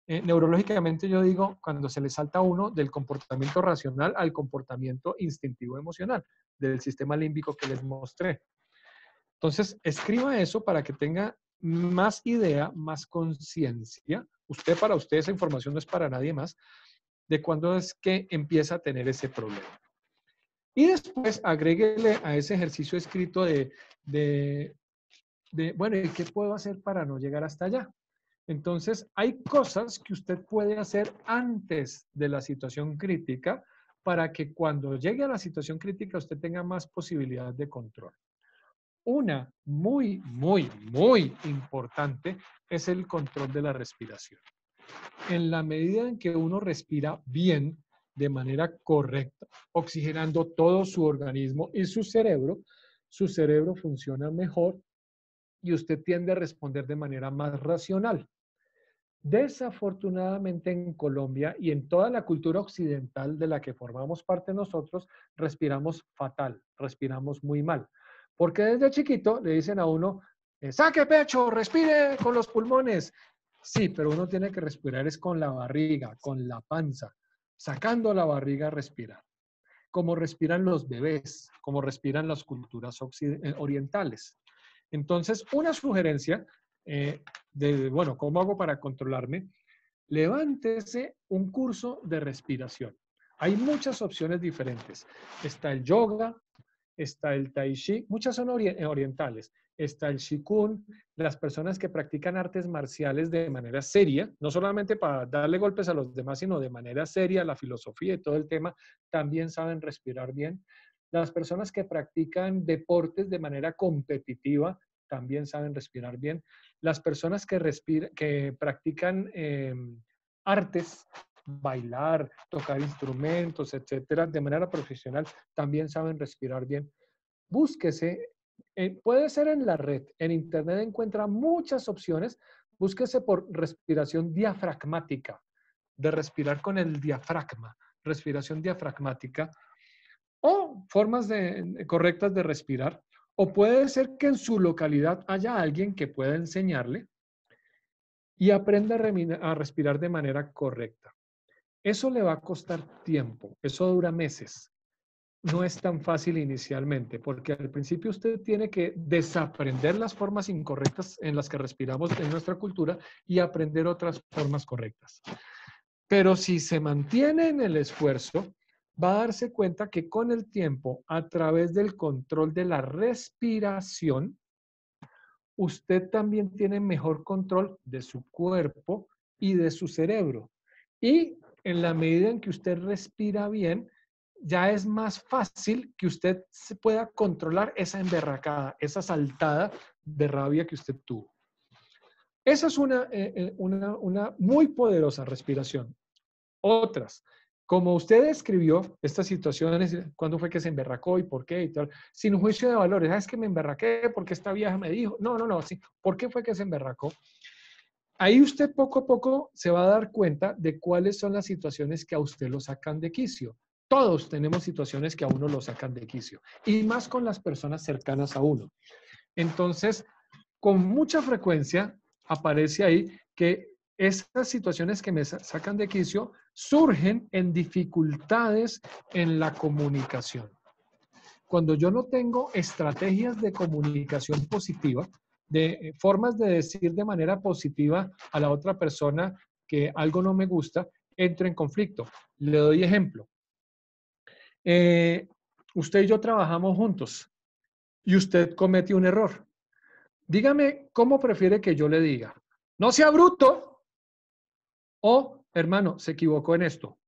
Speaker 1: Neurológicamente yo digo cuando se le salta a uno del comportamiento racional al comportamiento instintivo emocional, del sistema límbico que les mostré. Entonces, escriba eso para que tenga más idea, más conciencia. Para usted, esa información no es para nadie más, de cuándo es que empieza a tener ese problema. Y después agréguele a ese ejercicio escrito bueno, ¿y qué puedo hacer para no llegar hasta allá? Entonces, hay cosas que usted puede hacer antes de la situación crítica para que cuando llegue a la situación crítica usted tenga más posibilidad de control. Una muy, muy, muy importante es el control de la respiración. En la medida en que uno respira bien, de manera correcta, oxigenando todo su organismo y su cerebro funciona mejor y usted tiende a responder de manera más racional. Desafortunadamente en Colombia y en toda la cultura occidental de la que formamos parte nosotros, respiramos fatal, respiramos muy mal. Porque desde chiquito le dicen a uno, saque pecho, respire con los pulmones. Sí, pero uno tiene que respirar es con la barriga, con la panza, sacando la barriga, respirar. Como respiran los bebés, como respiran las culturas orientales. Entonces, una sugerencia bueno, ¿cómo hago para controlarme? Levántese un curso de respiración. Hay muchas opciones diferentes. Está el yoga, está el tai chi, muchas son orientales. Está el qigong, las personas que practican artes marciales de manera seria, no solamente para darle golpes a los demás, sino de manera seria, la filosofía y todo el tema, también saben respirar bien. Las personas que practican deportes de manera competitiva también saben respirar bien. Las personas que practican artes, bailar, tocar instrumentos, etcétera, de manera profesional, también saben respirar bien. Búsquese, puede ser en la red, en internet encuentra muchas opciones. Búsquese por respiración diafragmática, de respirar con el diafragma, respiración diafragmática, o formas correctas de respirar. O puede ser que en su localidad haya alguien que pueda enseñarle y aprenda a respirar de manera correcta. Eso le va a costar tiempo, eso dura meses. No es tan fácil inicialmente, porque al principio usted tiene que desaprender las formas incorrectas en las que respiramos en nuestra cultura y aprender otras formas correctas. Pero si se mantiene en el esfuerzo, va a darse cuenta que con el tiempo, a través del control de la respiración, usted también tiene mejor control de su cuerpo y de su cerebro. Y en la medida en que usted respira bien, ya es más fácil que usted se pueda controlar esa emberracada, esa saltada de rabia que usted tuvo. Esa es una muy poderosa respiración. Otras, como usted describió estas situaciones, cuándo fue que se emberracó y por qué y tal, sin juicio de valores. Es que me emberraqué porque esta vieja me dijo. No, sí. ¿Por qué fue que se emberracó? Ahí usted poco a poco se va a dar cuenta de cuáles son las situaciones que a usted lo sacan de quicio. Todos tenemos situaciones que a uno lo sacan de quicio, y más con las personas cercanas a uno. Entonces, con mucha frecuencia aparece ahí que esas situaciones que me sacan de quicio surgen en dificultades en la comunicación. Cuando yo no tengo estrategias de comunicación positiva, de formas de decir de manera positiva a la otra persona que algo no me gusta, entro en conflicto. Le doy ejemplo. Usted y yo trabajamos juntos y usted comete un error. Dígame cómo prefiere que yo le diga. No sea bruto o, hermano, se equivocó en esto.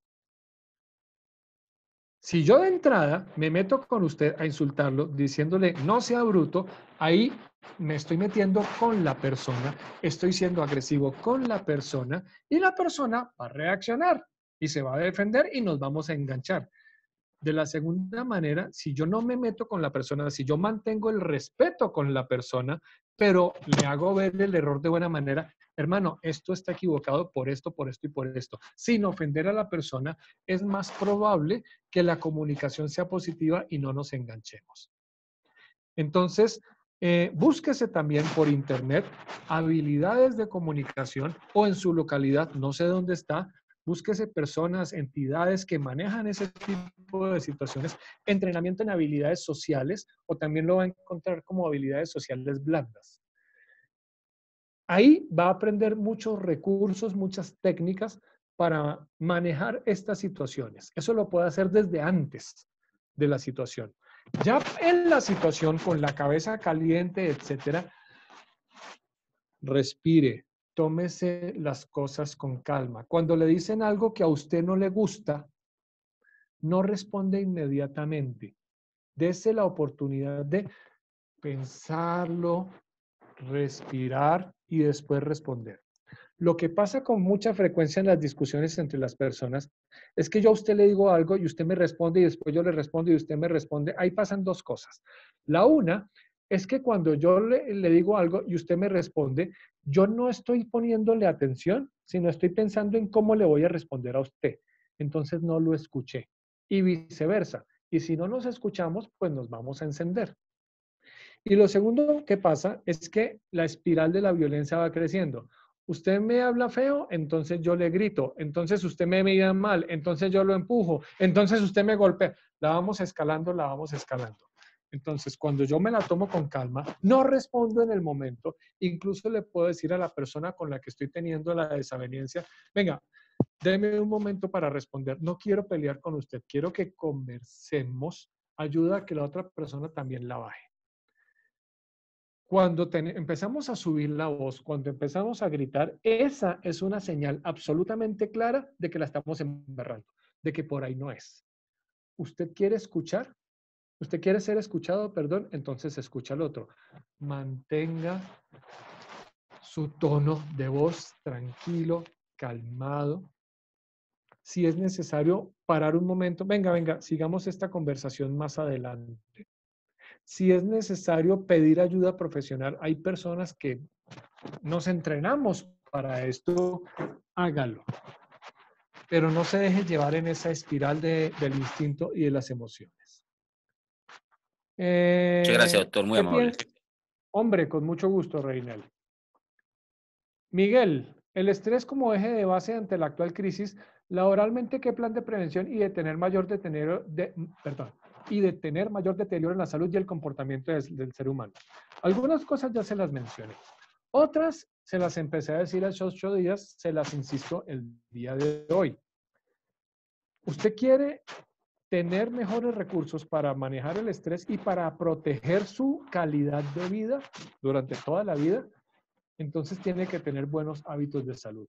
Speaker 1: Si yo de entrada me meto con usted a insultarlo diciéndole no sea bruto, ahí me estoy metiendo con la persona, estoy siendo agresivo con la persona y la persona va a reaccionar y se va a defender y nos vamos a enganchar. De la segunda manera, si yo no me meto con la persona, si yo mantengo el respeto con la persona, pero le hago ver el error de buena manera, hermano, esto está equivocado por esto y por esto, sin ofender a la persona, es más probable que la comunicación sea positiva y no nos enganchemos. Entonces, búsquese también por internet habilidades de comunicación o en su localidad, no sé dónde está, búsquese personas, entidades que manejan ese tipo de situaciones, entrenamiento en habilidades sociales o también lo va a encontrar como habilidades sociales blandas. Ahí va a aprender muchos recursos, muchas técnicas para manejar estas situaciones. Eso lo puede hacer desde antes de la situación. Ya en la situación con la cabeza caliente, etcétera, respire, tómese las cosas con calma. Cuando le dicen algo que a usted no le gusta, no responde inmediatamente. Dese la oportunidad de pensarlo, respirar y después responder. Lo que pasa con mucha frecuencia en las discusiones entre las personas es que yo a usted le digo algo y usted me responde y después yo le respondo y usted me responde. Ahí pasan dos cosas. La una es que cuando yo le digo algo y usted me responde, yo no estoy poniéndole atención, sino estoy pensando en cómo le voy a responder a usted. Entonces no lo escuché. Y viceversa. Y si no nos escuchamos, pues nos vamos a encender. Y lo segundo que pasa es que la espiral de la violencia va creciendo. Usted me habla feo, entonces yo le grito. Entonces usted me mira mal, entonces yo lo empujo. Entonces usted me golpea. La vamos escalando, la vamos escalando. Entonces, cuando yo me la tomo con calma, no respondo en el momento. Incluso le puedo decir a la persona con la que estoy teniendo la desaveniencia, venga, deme un momento para responder. No quiero pelear con usted, quiero que conversemos. Ayuda a que la otra persona también la baje. Cuando empezamos a subir la voz, cuando empezamos a gritar, esa es una señal absolutamente clara de que la estamos embarrando, de que por ahí no es. ¿Usted quiere escuchar? ¿Usted quiere ser escuchado? Perdón, entonces escucha al otro. Mantenga su tono de voz tranquilo, calmado. Si es necesario parar un momento, venga, sigamos esta conversación más adelante. Si es necesario pedir ayuda profesional, hay personas que nos entrenamos para esto, hágalo. Pero no se deje llevar en esa espiral del instinto y de las emociones.
Speaker 4: Muchas gracias, doctor, muy amable.
Speaker 1: Hombre, con mucho gusto, Reinel. Miguel, el estrés como eje de base ante la actual crisis, laboralmente, ¿qué plan de prevención y de tener mayor deterioro en la salud y el comportamiento del ser humano? Algunas cosas ya se las mencioné. Otras se las empecé a decir hace 8 días, se las insisto el día de hoy. Usted quiere tener mejores recursos para manejar el estrés y para proteger su calidad de vida durante toda la vida, entonces tiene que tener buenos hábitos de salud.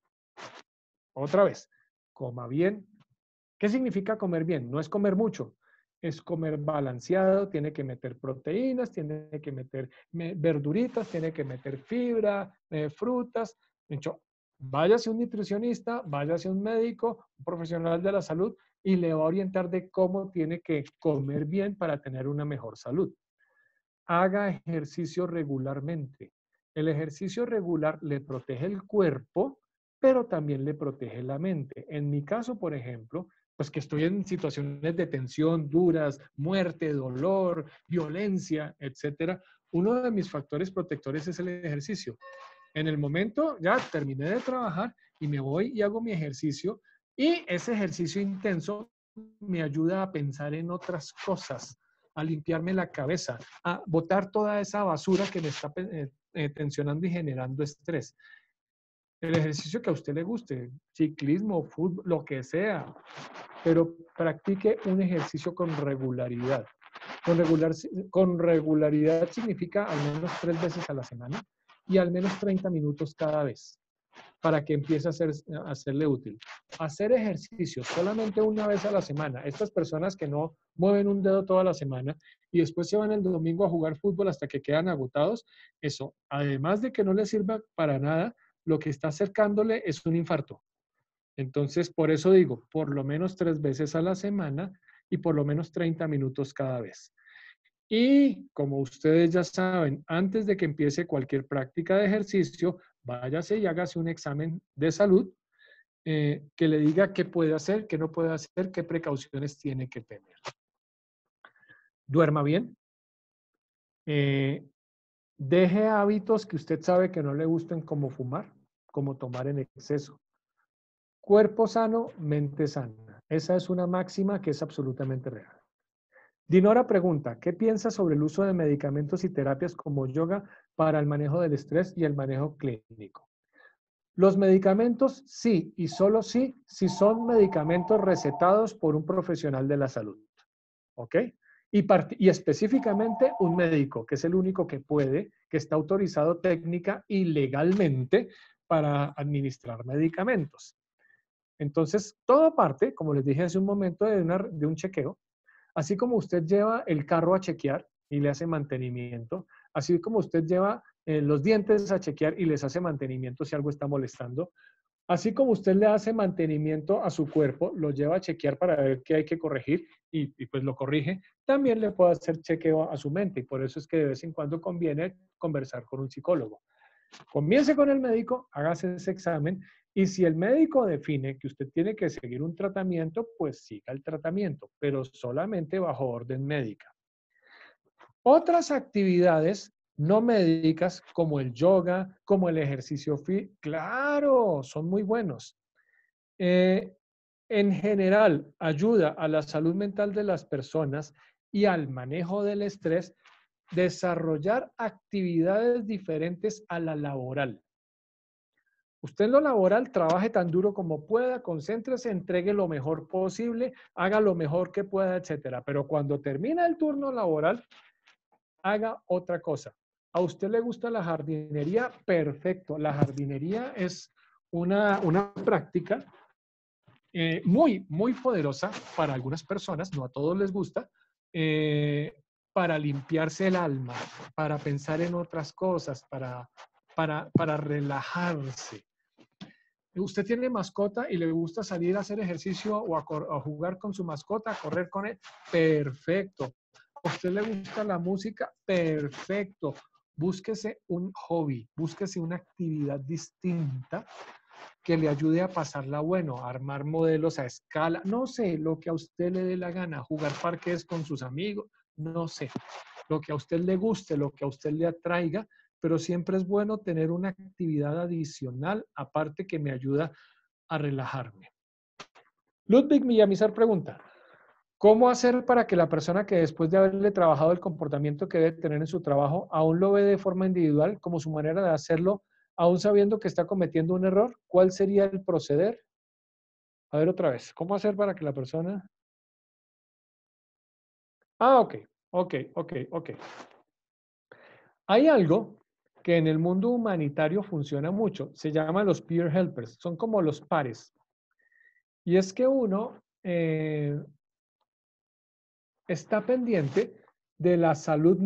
Speaker 1: Otra vez, coma bien. ¿Qué significa comer bien? No es comer mucho, es comer balanceado, tiene que meter proteínas, tiene que meter verduritas, tiene que meter fibra, frutas. De hecho, váyase a un nutricionista, váyase a un médico, un profesional de la salud y le va a orientar de cómo tiene que comer bien para tener una mejor salud. Haga ejercicio regularmente. El ejercicio regular le protege el cuerpo, pero también le protege la mente. En mi caso, por ejemplo, pues que estoy en situaciones de tensión duras, muerte, dolor, violencia, etcétera, uno de mis factores protectores es el ejercicio. En el momento ya terminé de trabajar y me voy y hago mi ejercicio y ese ejercicio intenso me ayuda a pensar en otras cosas. a limpiarme la cabeza, a botar toda esa basura que me está tensionando y generando estrés. El ejercicio que a usted le guste, ciclismo, fútbol, lo que sea, pero practique un ejercicio con regularidad. Con regularidad significa al menos 3 veces a la semana y al menos 30 minutos cada vez para que empiece a serle útil. Hacer ejercicio solamente una vez a la semana. Estas personas que no mueven un dedo toda la semana y después se van el domingo a jugar fútbol hasta que quedan agotados, eso, además de que no les sirva para nada, lo que está acercándole es un infarto. Entonces, por eso digo, por lo menos 3 veces a la semana y por lo menos 30 minutos cada vez. Y como ustedes ya saben, antes de que empiece cualquier práctica de ejercicio, váyase y hágase un examen de salud que le diga qué puede hacer, qué no puede hacer, qué precauciones tiene que tener. Duerma bien. Deje hábitos que usted sabe que no le gusten, como fumar, como tomar en exceso. Cuerpo sano, mente sana. Esa es una máxima que es absolutamente real. Dinora pregunta, ¿qué piensa sobre el uso de medicamentos y terapias como yoga para el manejo del estrés y el manejo clínico? Los medicamentos sí y solo sí si son medicamentos recetados por un profesional de la salud. ¿Ok? Y específicamente un médico, que es el único que puede, que está autorizado técnica y legalmente para administrar medicamentos. Entonces, todo parte, como les dije hace un momento, de un chequeo. Así como usted lleva el carro a chequear y le hace mantenimiento, así como usted lleva los dientes a chequear y les hace mantenimiento si algo está molestando, así como usted le hace mantenimiento a su cuerpo, lo lleva a chequear para ver qué hay que corregir y pues lo corrige, también le puede hacer chequeo a su mente y por eso es que de vez en cuando conviene conversar con un psicólogo. Comience con el médico, hágase ese examen y si el médico define que usted tiene que seguir un tratamiento, pues siga el tratamiento, pero solamente bajo orden médica. Otras actividades no médicas como el yoga, como el ejercicio físico, claro, son muy buenos. En general, ayuda a la salud mental de las personas y al manejo del estrés, desarrollar actividades diferentes a la laboral. Usted en lo laboral trabaje tan duro como pueda, concéntrese, entregue lo mejor posible, haga lo mejor que pueda, etcétera. Pero cuando termina el turno laboral, haga otra cosa. ¿A usted le gusta la jardinería? Perfecto. La jardinería es una práctica muy, muy poderosa para algunas personas, no a todos les gusta, para limpiarse el alma, para pensar en otras cosas, para relajarse. Usted tiene mascota y le gusta salir a hacer ejercicio o a jugar con su mascota, a correr con él, perfecto. ¿A usted le gusta la música? Perfecto. Búsquese un hobby, búsquese una actividad distinta que le ayude a pasarla bueno, a armar modelos a escala, no sé, lo que a usted le dé la gana, jugar parques con sus amigos, no sé, lo que a usted le guste, lo que a usted le atraiga, pero siempre es bueno tener una actividad adicional, aparte que me ayuda a relajarme. Ludwig Villamizar pregunta, ¿cómo hacer para que la persona que después de haberle trabajado el comportamiento que debe tener en su trabajo, aún lo ve de forma individual como su manera de hacerlo, aún sabiendo que está cometiendo un error? ¿Cuál sería el proceder? A ver otra vez, ¿cómo hacer para que la persona... ok. Hay algo que en el mundo humanitario funciona mucho, se llama los peer helpers, son como los pares. Y es que uno está pendiente de la salud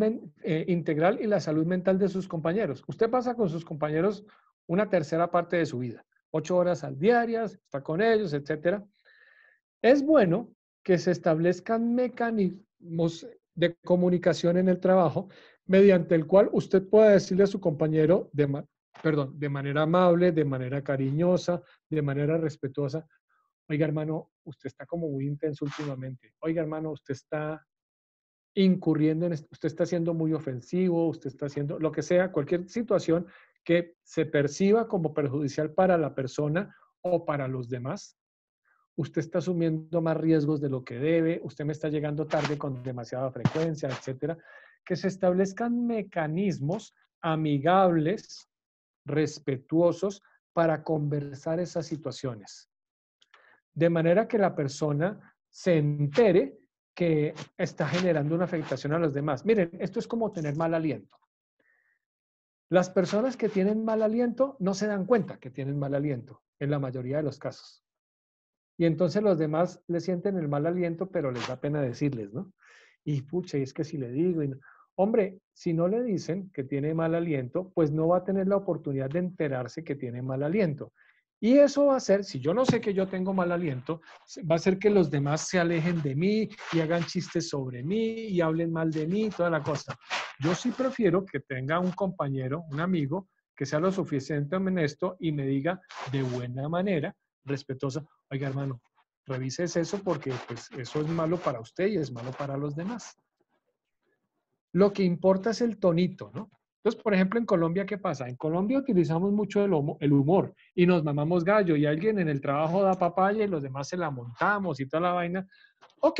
Speaker 1: integral y la salud mental de sus compañeros. Usted pasa con sus compañeros una tercera parte de su vida, 8 horas al diarias, está con ellos, etc. Es bueno que se establezcan mecanismos de comunicación en el trabajo mediante el cual usted pueda decirle a su compañero de manera amable, de manera cariñosa, de manera respetuosa, oiga hermano, usted está como muy intenso últimamente, oiga hermano, usted está incurriendo en esto, usted está siendo muy ofensivo, usted está haciendo lo que sea, cualquier situación que se perciba como perjudicial para la persona o para los demás. usted está asumiendo más riesgos de lo que debe, usted me está llegando tarde con demasiada frecuencia, etcétera. Que se establezcan mecanismos amigables, respetuosos, para conversar esas situaciones. De manera que la persona se entere que está generando una afectación a los demás. Miren, esto es como tener mal aliento. Las personas que tienen mal aliento no se dan cuenta que tienen mal aliento, en la mayoría de los casos. Y entonces los demás le sienten el mal aliento, pero les da pena decirles, ¿no? Y pucha, es que si le digo... Hombre, si no le dicen que tiene mal aliento, pues no va a tener la oportunidad de enterarse que tiene mal aliento. Y eso va a hacer, si yo no sé que yo tengo mal aliento, va a hacer que los demás se alejen de mí y hagan chistes sobre mí y hablen mal de mí, toda la cosa. Yo sí prefiero que tenga un compañero, un amigo, que sea lo suficientemente honesto y me diga de buena manera, respetuosa, oiga hermano, revises eso porque pues, eso es malo para usted y es malo para los demás. Lo que importa es el tonito, ¿no? Entonces, por ejemplo, en Colombia, ¿qué pasa? En Colombia utilizamos mucho el humor y nos mamamos gallo y alguien en el trabajo da papaya y los demás se la montamos y toda la vaina. Ok,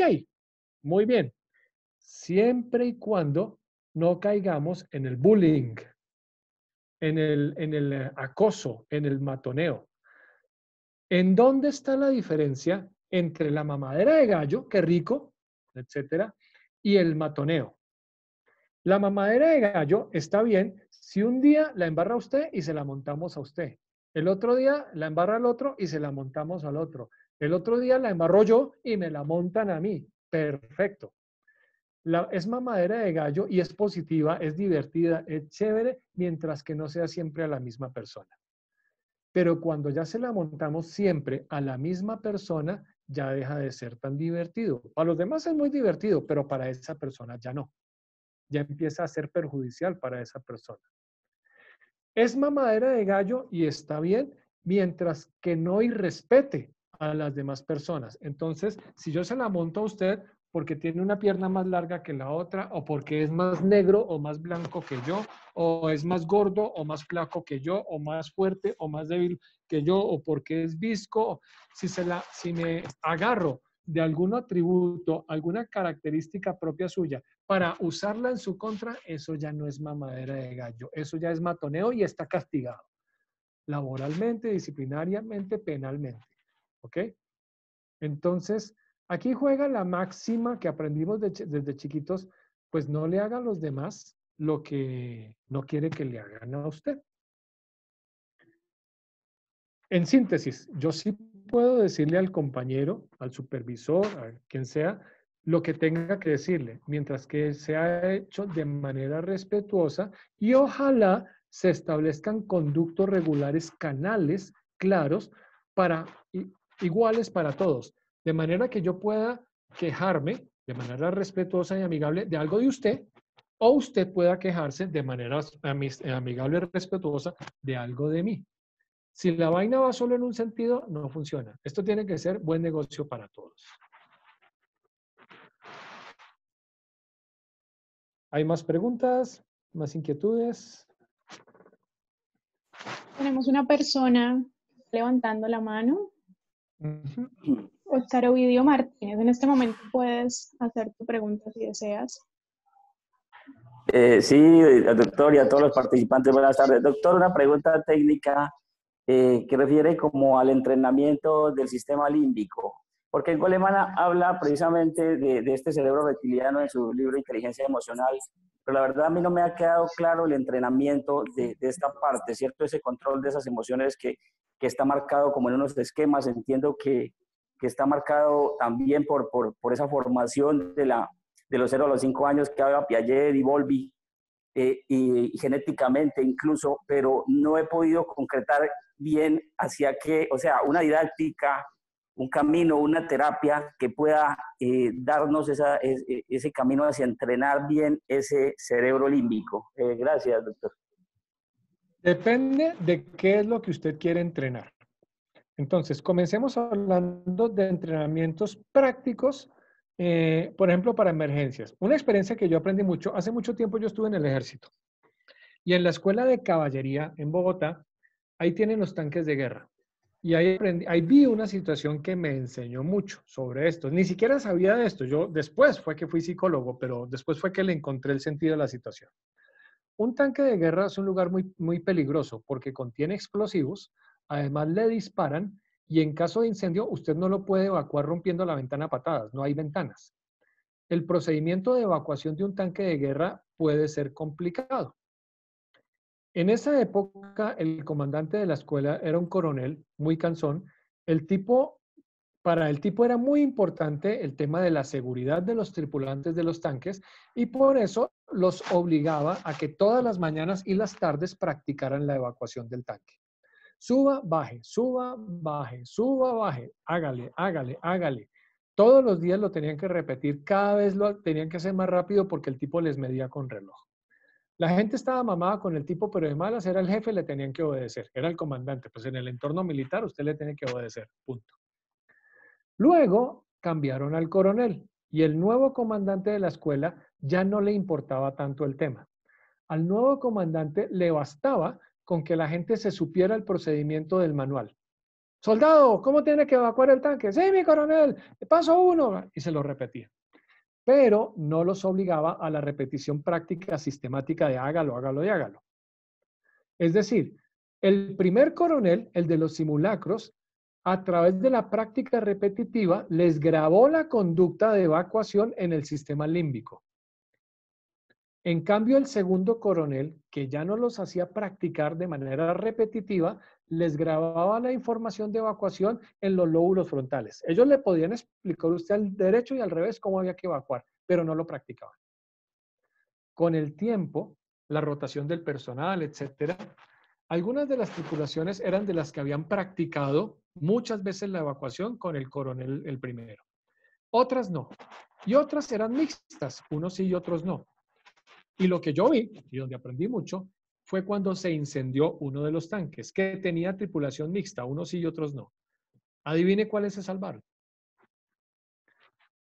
Speaker 1: muy bien. Siempre y cuando no caigamos en el bullying, en el acoso, en el matoneo. ¿En dónde está la diferencia entre la mamadera de gallo, qué rico, etcétera, y el matoneo? La mamadera de gallo está bien si un día la embarra usted y se la montamos a usted. El otro día la embarra al otro y se la montamos al otro. El otro día la embarro yo y me la montan a mí. Perfecto. Es mamadera de gallo y es positiva, es divertida, es chévere, mientras que no sea siempre a la misma persona. Pero cuando ya se la montamos siempre a la misma persona, ya deja de ser tan divertido. Para los demás es muy divertido, pero para esa persona ya no. Ya empieza a ser perjudicial para esa persona. Es mamadera de gallo y está bien, mientras que no irrespete a las demás personas. Entonces, si yo se la monto a usted porque tiene una pierna más larga que la otra, o porque es más negro o más blanco que yo, o es más gordo o más flaco que yo, o más fuerte o más débil que yo, o porque es visco, si me agarro de algún atributo, alguna característica propia suya, para usarla en su contra, eso ya no es mamadera de gallo, eso ya es matoneo y está castigado, laboralmente, disciplinariamente, penalmente. ¿Ok? Entonces, aquí juega la máxima que aprendimos desde chiquitos, pues no le hagan a los demás lo que no quiere que le hagan a usted. En síntesis, yo sí puedo decirle al compañero, al supervisor, a quien sea, lo que tenga que decirle, mientras que sea hecho de manera respetuosa y ojalá se establezcan conductos regulares, canales claros, iguales para todos, de manera que yo pueda quejarme de manera respetuosa y amigable de algo de usted, o usted pueda quejarse de manera amigable y respetuosa de algo de mí. Si la vaina va solo en un sentido, no funciona. Esto tiene que ser buen negocio para todos. ¿Hay más preguntas? ¿Más inquietudes?
Speaker 3: Tenemos una persona levantando la mano.
Speaker 1: Uh-huh.
Speaker 3: Oscar Ovidio Martínez, en este momento puedes hacer tu pregunta si deseas.
Speaker 5: Sí, doctor, y a todos los participantes, buenas tardes. Doctor, una pregunta técnica que refiere como al entrenamiento del sistema límbico, porque en Goleman habla precisamente de este cerebro reptiliano en su libro Inteligencia Emocional, pero la verdad a mí no me ha quedado claro el entrenamiento de esta parte, ¿cierto? Ese control de esas emociones que está marcado como en unos esquemas, entiendo que está marcado también por esa formación de los 0 a los 5 años que habla Piaget y Bowlby, y genéticamente incluso, pero no he podido concretar bien hacia qué, o sea, una didáctica, un camino, una terapia que pueda darnos ese camino hacia entrenar bien ese cerebro límbico. Gracias, doctor.
Speaker 1: Depende de qué es lo que usted quiere entrenar. Entonces, comencemos hablando de entrenamientos prácticos, por ejemplo, para emergencias. Una experiencia que yo aprendí mucho, hace mucho tiempo yo estuve en el ejército y en la escuela de caballería en Bogotá, ahí tienen los tanques de guerra. Y ahí vi una situación que me enseñó mucho sobre esto. Ni siquiera sabía de esto. Yo después fue que fui psicólogo, pero después fue que le encontré el sentido de la situación. Un tanque de guerra es un lugar muy peligroso porque contiene explosivos, además le disparan y en caso de incendio usted no lo puede evacuar rompiendo la ventana a patadas, no hay ventanas. El procedimiento de evacuación de un tanque de guerra puede ser complicado. En esa época, el comandante de la escuela era un coronel muy cansón. Para el tipo era muy importante el tema de la seguridad de los tripulantes de los tanques y por eso los obligaba a que todas las mañanas y las tardes practicaran la evacuación del tanque. Suba, baje, suba, baje, suba, baje, hágale, hágale, hágale. Todos los días lo tenían que repetir, cada vez lo tenían que hacer más rápido porque el tipo les medía con reloj. La gente estaba mamada con el tipo, pero de malas era el jefe, le tenían que obedecer, era el comandante. Pues en el entorno militar usted le tiene que obedecer, punto. Luego cambiaron al coronel y el nuevo comandante de la escuela ya no le importaba tanto el tema. Al nuevo comandante le bastaba con que la gente se supiera el procedimiento del manual. Soldado, ¿cómo tiene que evacuar el tanque? Sí, mi coronel, paso 1. Y se lo repetía. Pero no los obligaba a la repetición práctica sistemática de hágalo, hágalo y hágalo. Es decir, el primer coronel, el de los simulacros, a través de la práctica repetitiva, les grabó la conducta de evacuación en el sistema límbico. En cambio, el segundo coronel, que ya no los hacía practicar de manera repetitiva, les grababa la información de evacuación en los lóbulos frontales. Ellos le podían explicar a usted al derecho y al revés cómo había que evacuar, pero no lo practicaban. Con el tiempo, la rotación del personal, etcétera, algunas de las tripulaciones eran de las que habían practicado muchas veces la evacuación con el coronel el primero. Otras no. Y otras eran mixtas, unos sí y otros no. Y lo que yo vi, y donde aprendí mucho, fue cuando se incendió uno de los tanques, que tenía tripulación mixta, unos sí y otros no. Adivine cuáles se salvaron.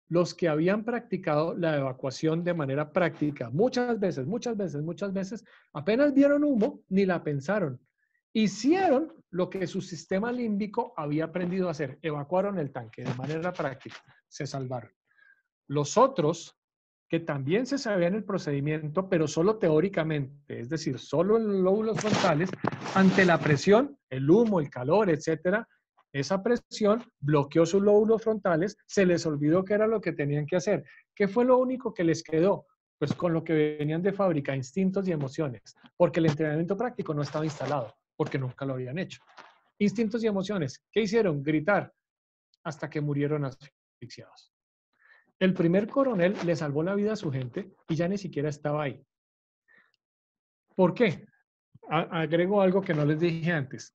Speaker 1: Los que habían practicado la evacuación de manera práctica, muchas veces, apenas vieron humo, ni la pensaron. Hicieron lo que su sistema límbico había aprendido a hacer, evacuaron el tanque de manera práctica, se salvaron. Los otros, que también se sabían el procedimiento, pero solo teóricamente, es decir, solo en los lóbulos frontales, ante la presión, el humo, el calor, etcétera, esa presión bloqueó sus lóbulos frontales, se les olvidó qué era lo que tenían que hacer. ¿Qué fue lo único que les quedó? Pues con lo que venían de fábrica, instintos y emociones, porque el entrenamiento práctico no estaba instalado, porque nunca lo habían hecho. Instintos y emociones, ¿qué hicieron? Gritar hasta que murieron asfixiados. El primer coronel le salvó la vida a su gente y ya ni siquiera estaba ahí. ¿Por qué? Agrego algo que no les dije antes.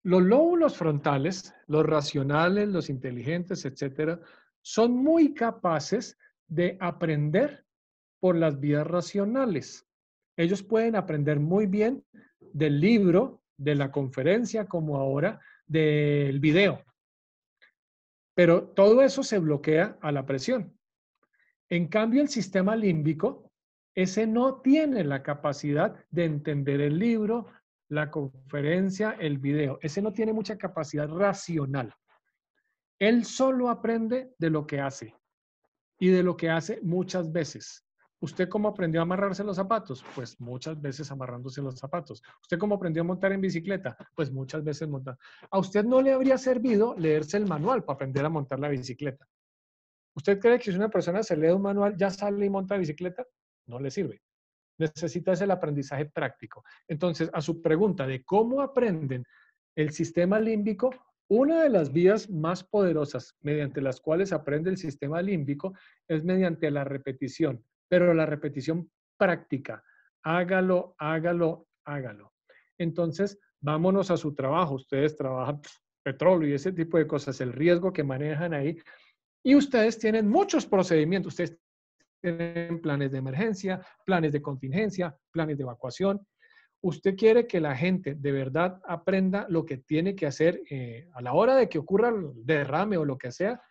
Speaker 1: Los lóbulos frontales, los racionales, los inteligentes, etcétera, son muy capaces de aprender por las vías racionales. Ellos pueden aprender muy bien del libro, de la conferencia, como ahora, del video. Pero todo eso se bloquea a la presión. En cambio, el sistema límbico, ese no tiene la capacidad de entender el libro, la conferencia, el video. Ese no tiene mucha capacidad racional. Él solo aprende de lo que hace y de lo que hace muchas veces. ¿Usted cómo aprendió a amarrarse los zapatos? Pues muchas veces amarrándose los zapatos. ¿Usted cómo aprendió a montar en bicicleta? Pues muchas veces montando. ¿A usted no le habría servido leerse el manual para aprender a montar la bicicleta? ¿Usted cree que si una persona se lee un manual ya sale y monta bicicleta? No le sirve. Necesita ese el aprendizaje práctico. Entonces, a su pregunta de cómo aprenden el sistema límbico, una de las vías más poderosas mediante las cuales aprende el sistema límbico es mediante la repetición, pero la repetición práctica. Hágalo, hágalo, hágalo. Entonces, vámonos a su trabajo. Ustedes trabajan petróleo y ese tipo de cosas, el riesgo que manejan ahí. Y ustedes tienen muchos procedimientos. Ustedes tienen planes de emergencia, planes de contingencia, planes de evacuación. Usted quiere que la gente de verdad aprenda lo que tiene que hacer a la hora de que ocurra el derrame o lo que sea.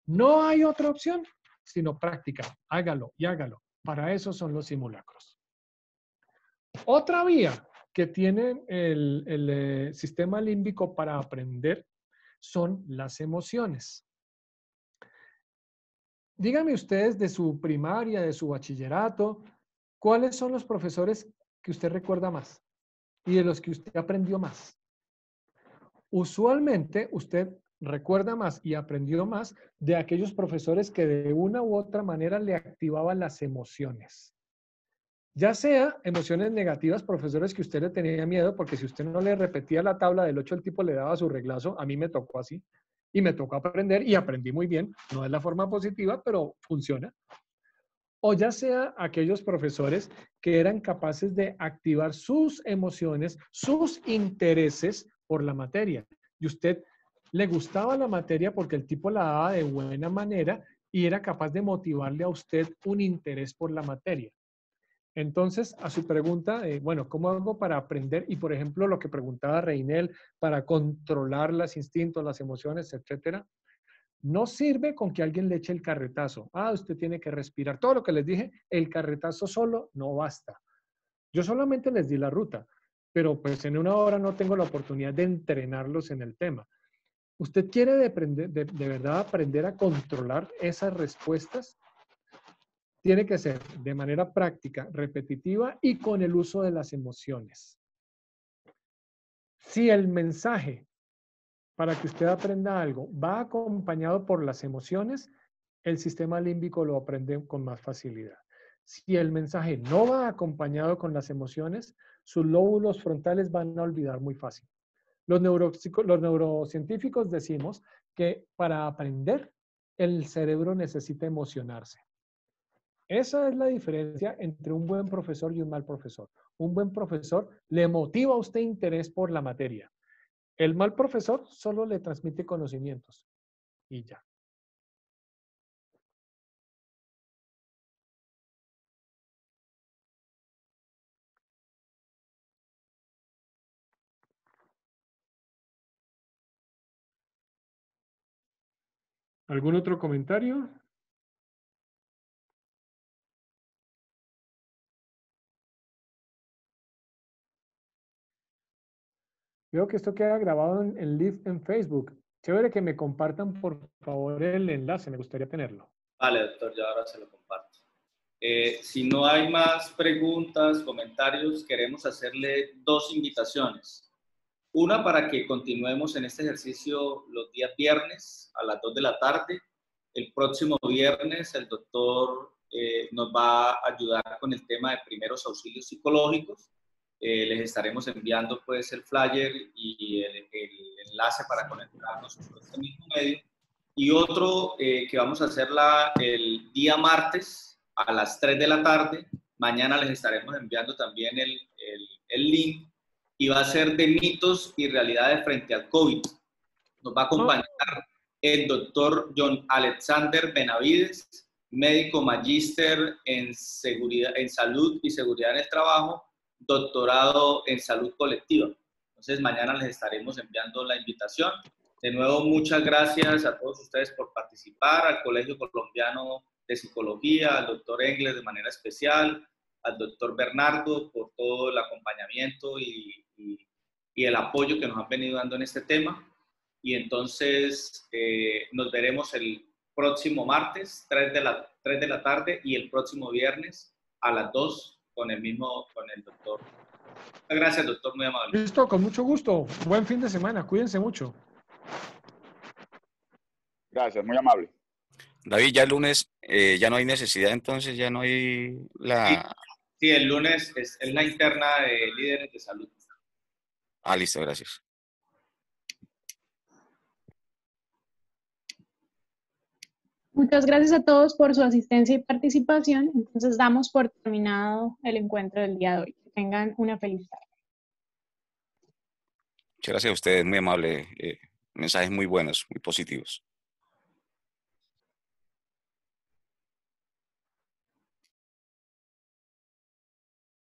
Speaker 1: No hay otra opción, sino práctica. Hágalo y hágalo. Para eso son los simulacros. Otra vía que tiene el sistema límbico para aprender son las emociones. Díganme ustedes de su primaria, de su bachillerato, ¿cuáles son los profesores que usted recuerda más y de los que usted aprendió más? Usualmente usted recuerda más y aprendió más de aquellos profesores que de una u otra manera le activaban las emociones. Ya sea emociones negativas, profesores que usted le tenía miedo, porque si usted no le repetía la tabla del 8, el tipo le daba su reglazo. A mí me tocó así. Y me tocó aprender y aprendí muy bien. No es la forma positiva, pero funciona. O ya sea aquellos profesores que eran capaces de activar sus emociones, sus intereses por la materia. Y usted le gustaba la materia porque el tipo la daba de buena manera y era capaz de motivarle a usted un interés por la materia. Entonces, a su pregunta, bueno, ¿cómo hago para aprender? Y, por ejemplo, lo que preguntaba Reinel, para controlar los instintos, las emociones, etcétera. No sirve con que alguien le eche el carretazo. Ah, usted tiene que respirar. Todo lo que les dije, el carretazo solo no basta. Yo solamente les di la ruta, pero pues en una hora no tengo la oportunidad de entrenarlos en el tema. ¿Usted quiere de verdad aprender a controlar esas respuestas? Tiene que ser de manera práctica, repetitiva y con el uso de las emociones. Si el mensaje para que usted aprenda algo va acompañado por las emociones, el sistema límbico lo aprende con más facilidad. Si el mensaje no va acompañado con las emociones, sus lóbulos frontales van a olvidar muy fácil. Los neurocientíficos decimos que para aprender, el cerebro necesita emocionarse. Esa es la diferencia entre un buen profesor y un mal profesor. Un buen profesor le motiva a usted interés por la materia. El mal profesor solo le transmite conocimientos y ya. ¿Algún otro comentario? Veo que esto queda grabado en live en Facebook. Chévere que me compartan, por favor, el enlace. Me gustaría tenerlo.
Speaker 2: Vale, doctor, ya ahora se lo comparto. Si no hay más preguntas, comentarios, queremos hacerle dos invitaciones. Una para que continuemos en este ejercicio los días viernes a las 2 de la tarde. El próximo viernes el doctor nos va a ayudar con el tema de primeros auxilios psicológicos. Les estaremos enviando pues el flyer y el enlace para conectarnos por este mismo medio. Y otro que vamos a hacerla el día martes a las 3 de la tarde. Mañana les estaremos enviando también el link y va a ser de mitos y realidades frente al COVID. Nos va a acompañar el doctor John Alexander Benavides, médico magíster en salud y seguridad en el trabajo, doctorado en salud colectiva. Entonces, mañana les estaremos enviando la invitación. De nuevo, muchas gracias a todos ustedes por participar, al Colegio Colombiano de Psicología, al doctor Engler de manera especial, al doctor Bernardo por todo el acompañamiento y el apoyo que nos han venido dando en este tema. Y entonces nos veremos el próximo martes, 3 de la tarde, y el próximo viernes a las 2 con el doctor. Muchas gracias, doctor, muy amable.
Speaker 1: Listo, con mucho gusto. Buen fin de semana. Cuídense mucho.
Speaker 6: Gracias, muy amable.
Speaker 4: David, ya el lunes ya no hay necesidad, entonces ya no hay la...
Speaker 2: Sí, el lunes es la interna de líderes de salud.
Speaker 4: Ah, listo, gracias.
Speaker 3: Muchas gracias a todos por su asistencia y participación. Entonces damos por terminado el encuentro del día de hoy. Que tengan una feliz tarde.
Speaker 4: Muchas gracias a ustedes, muy amable. Mensajes muy buenos, muy positivos.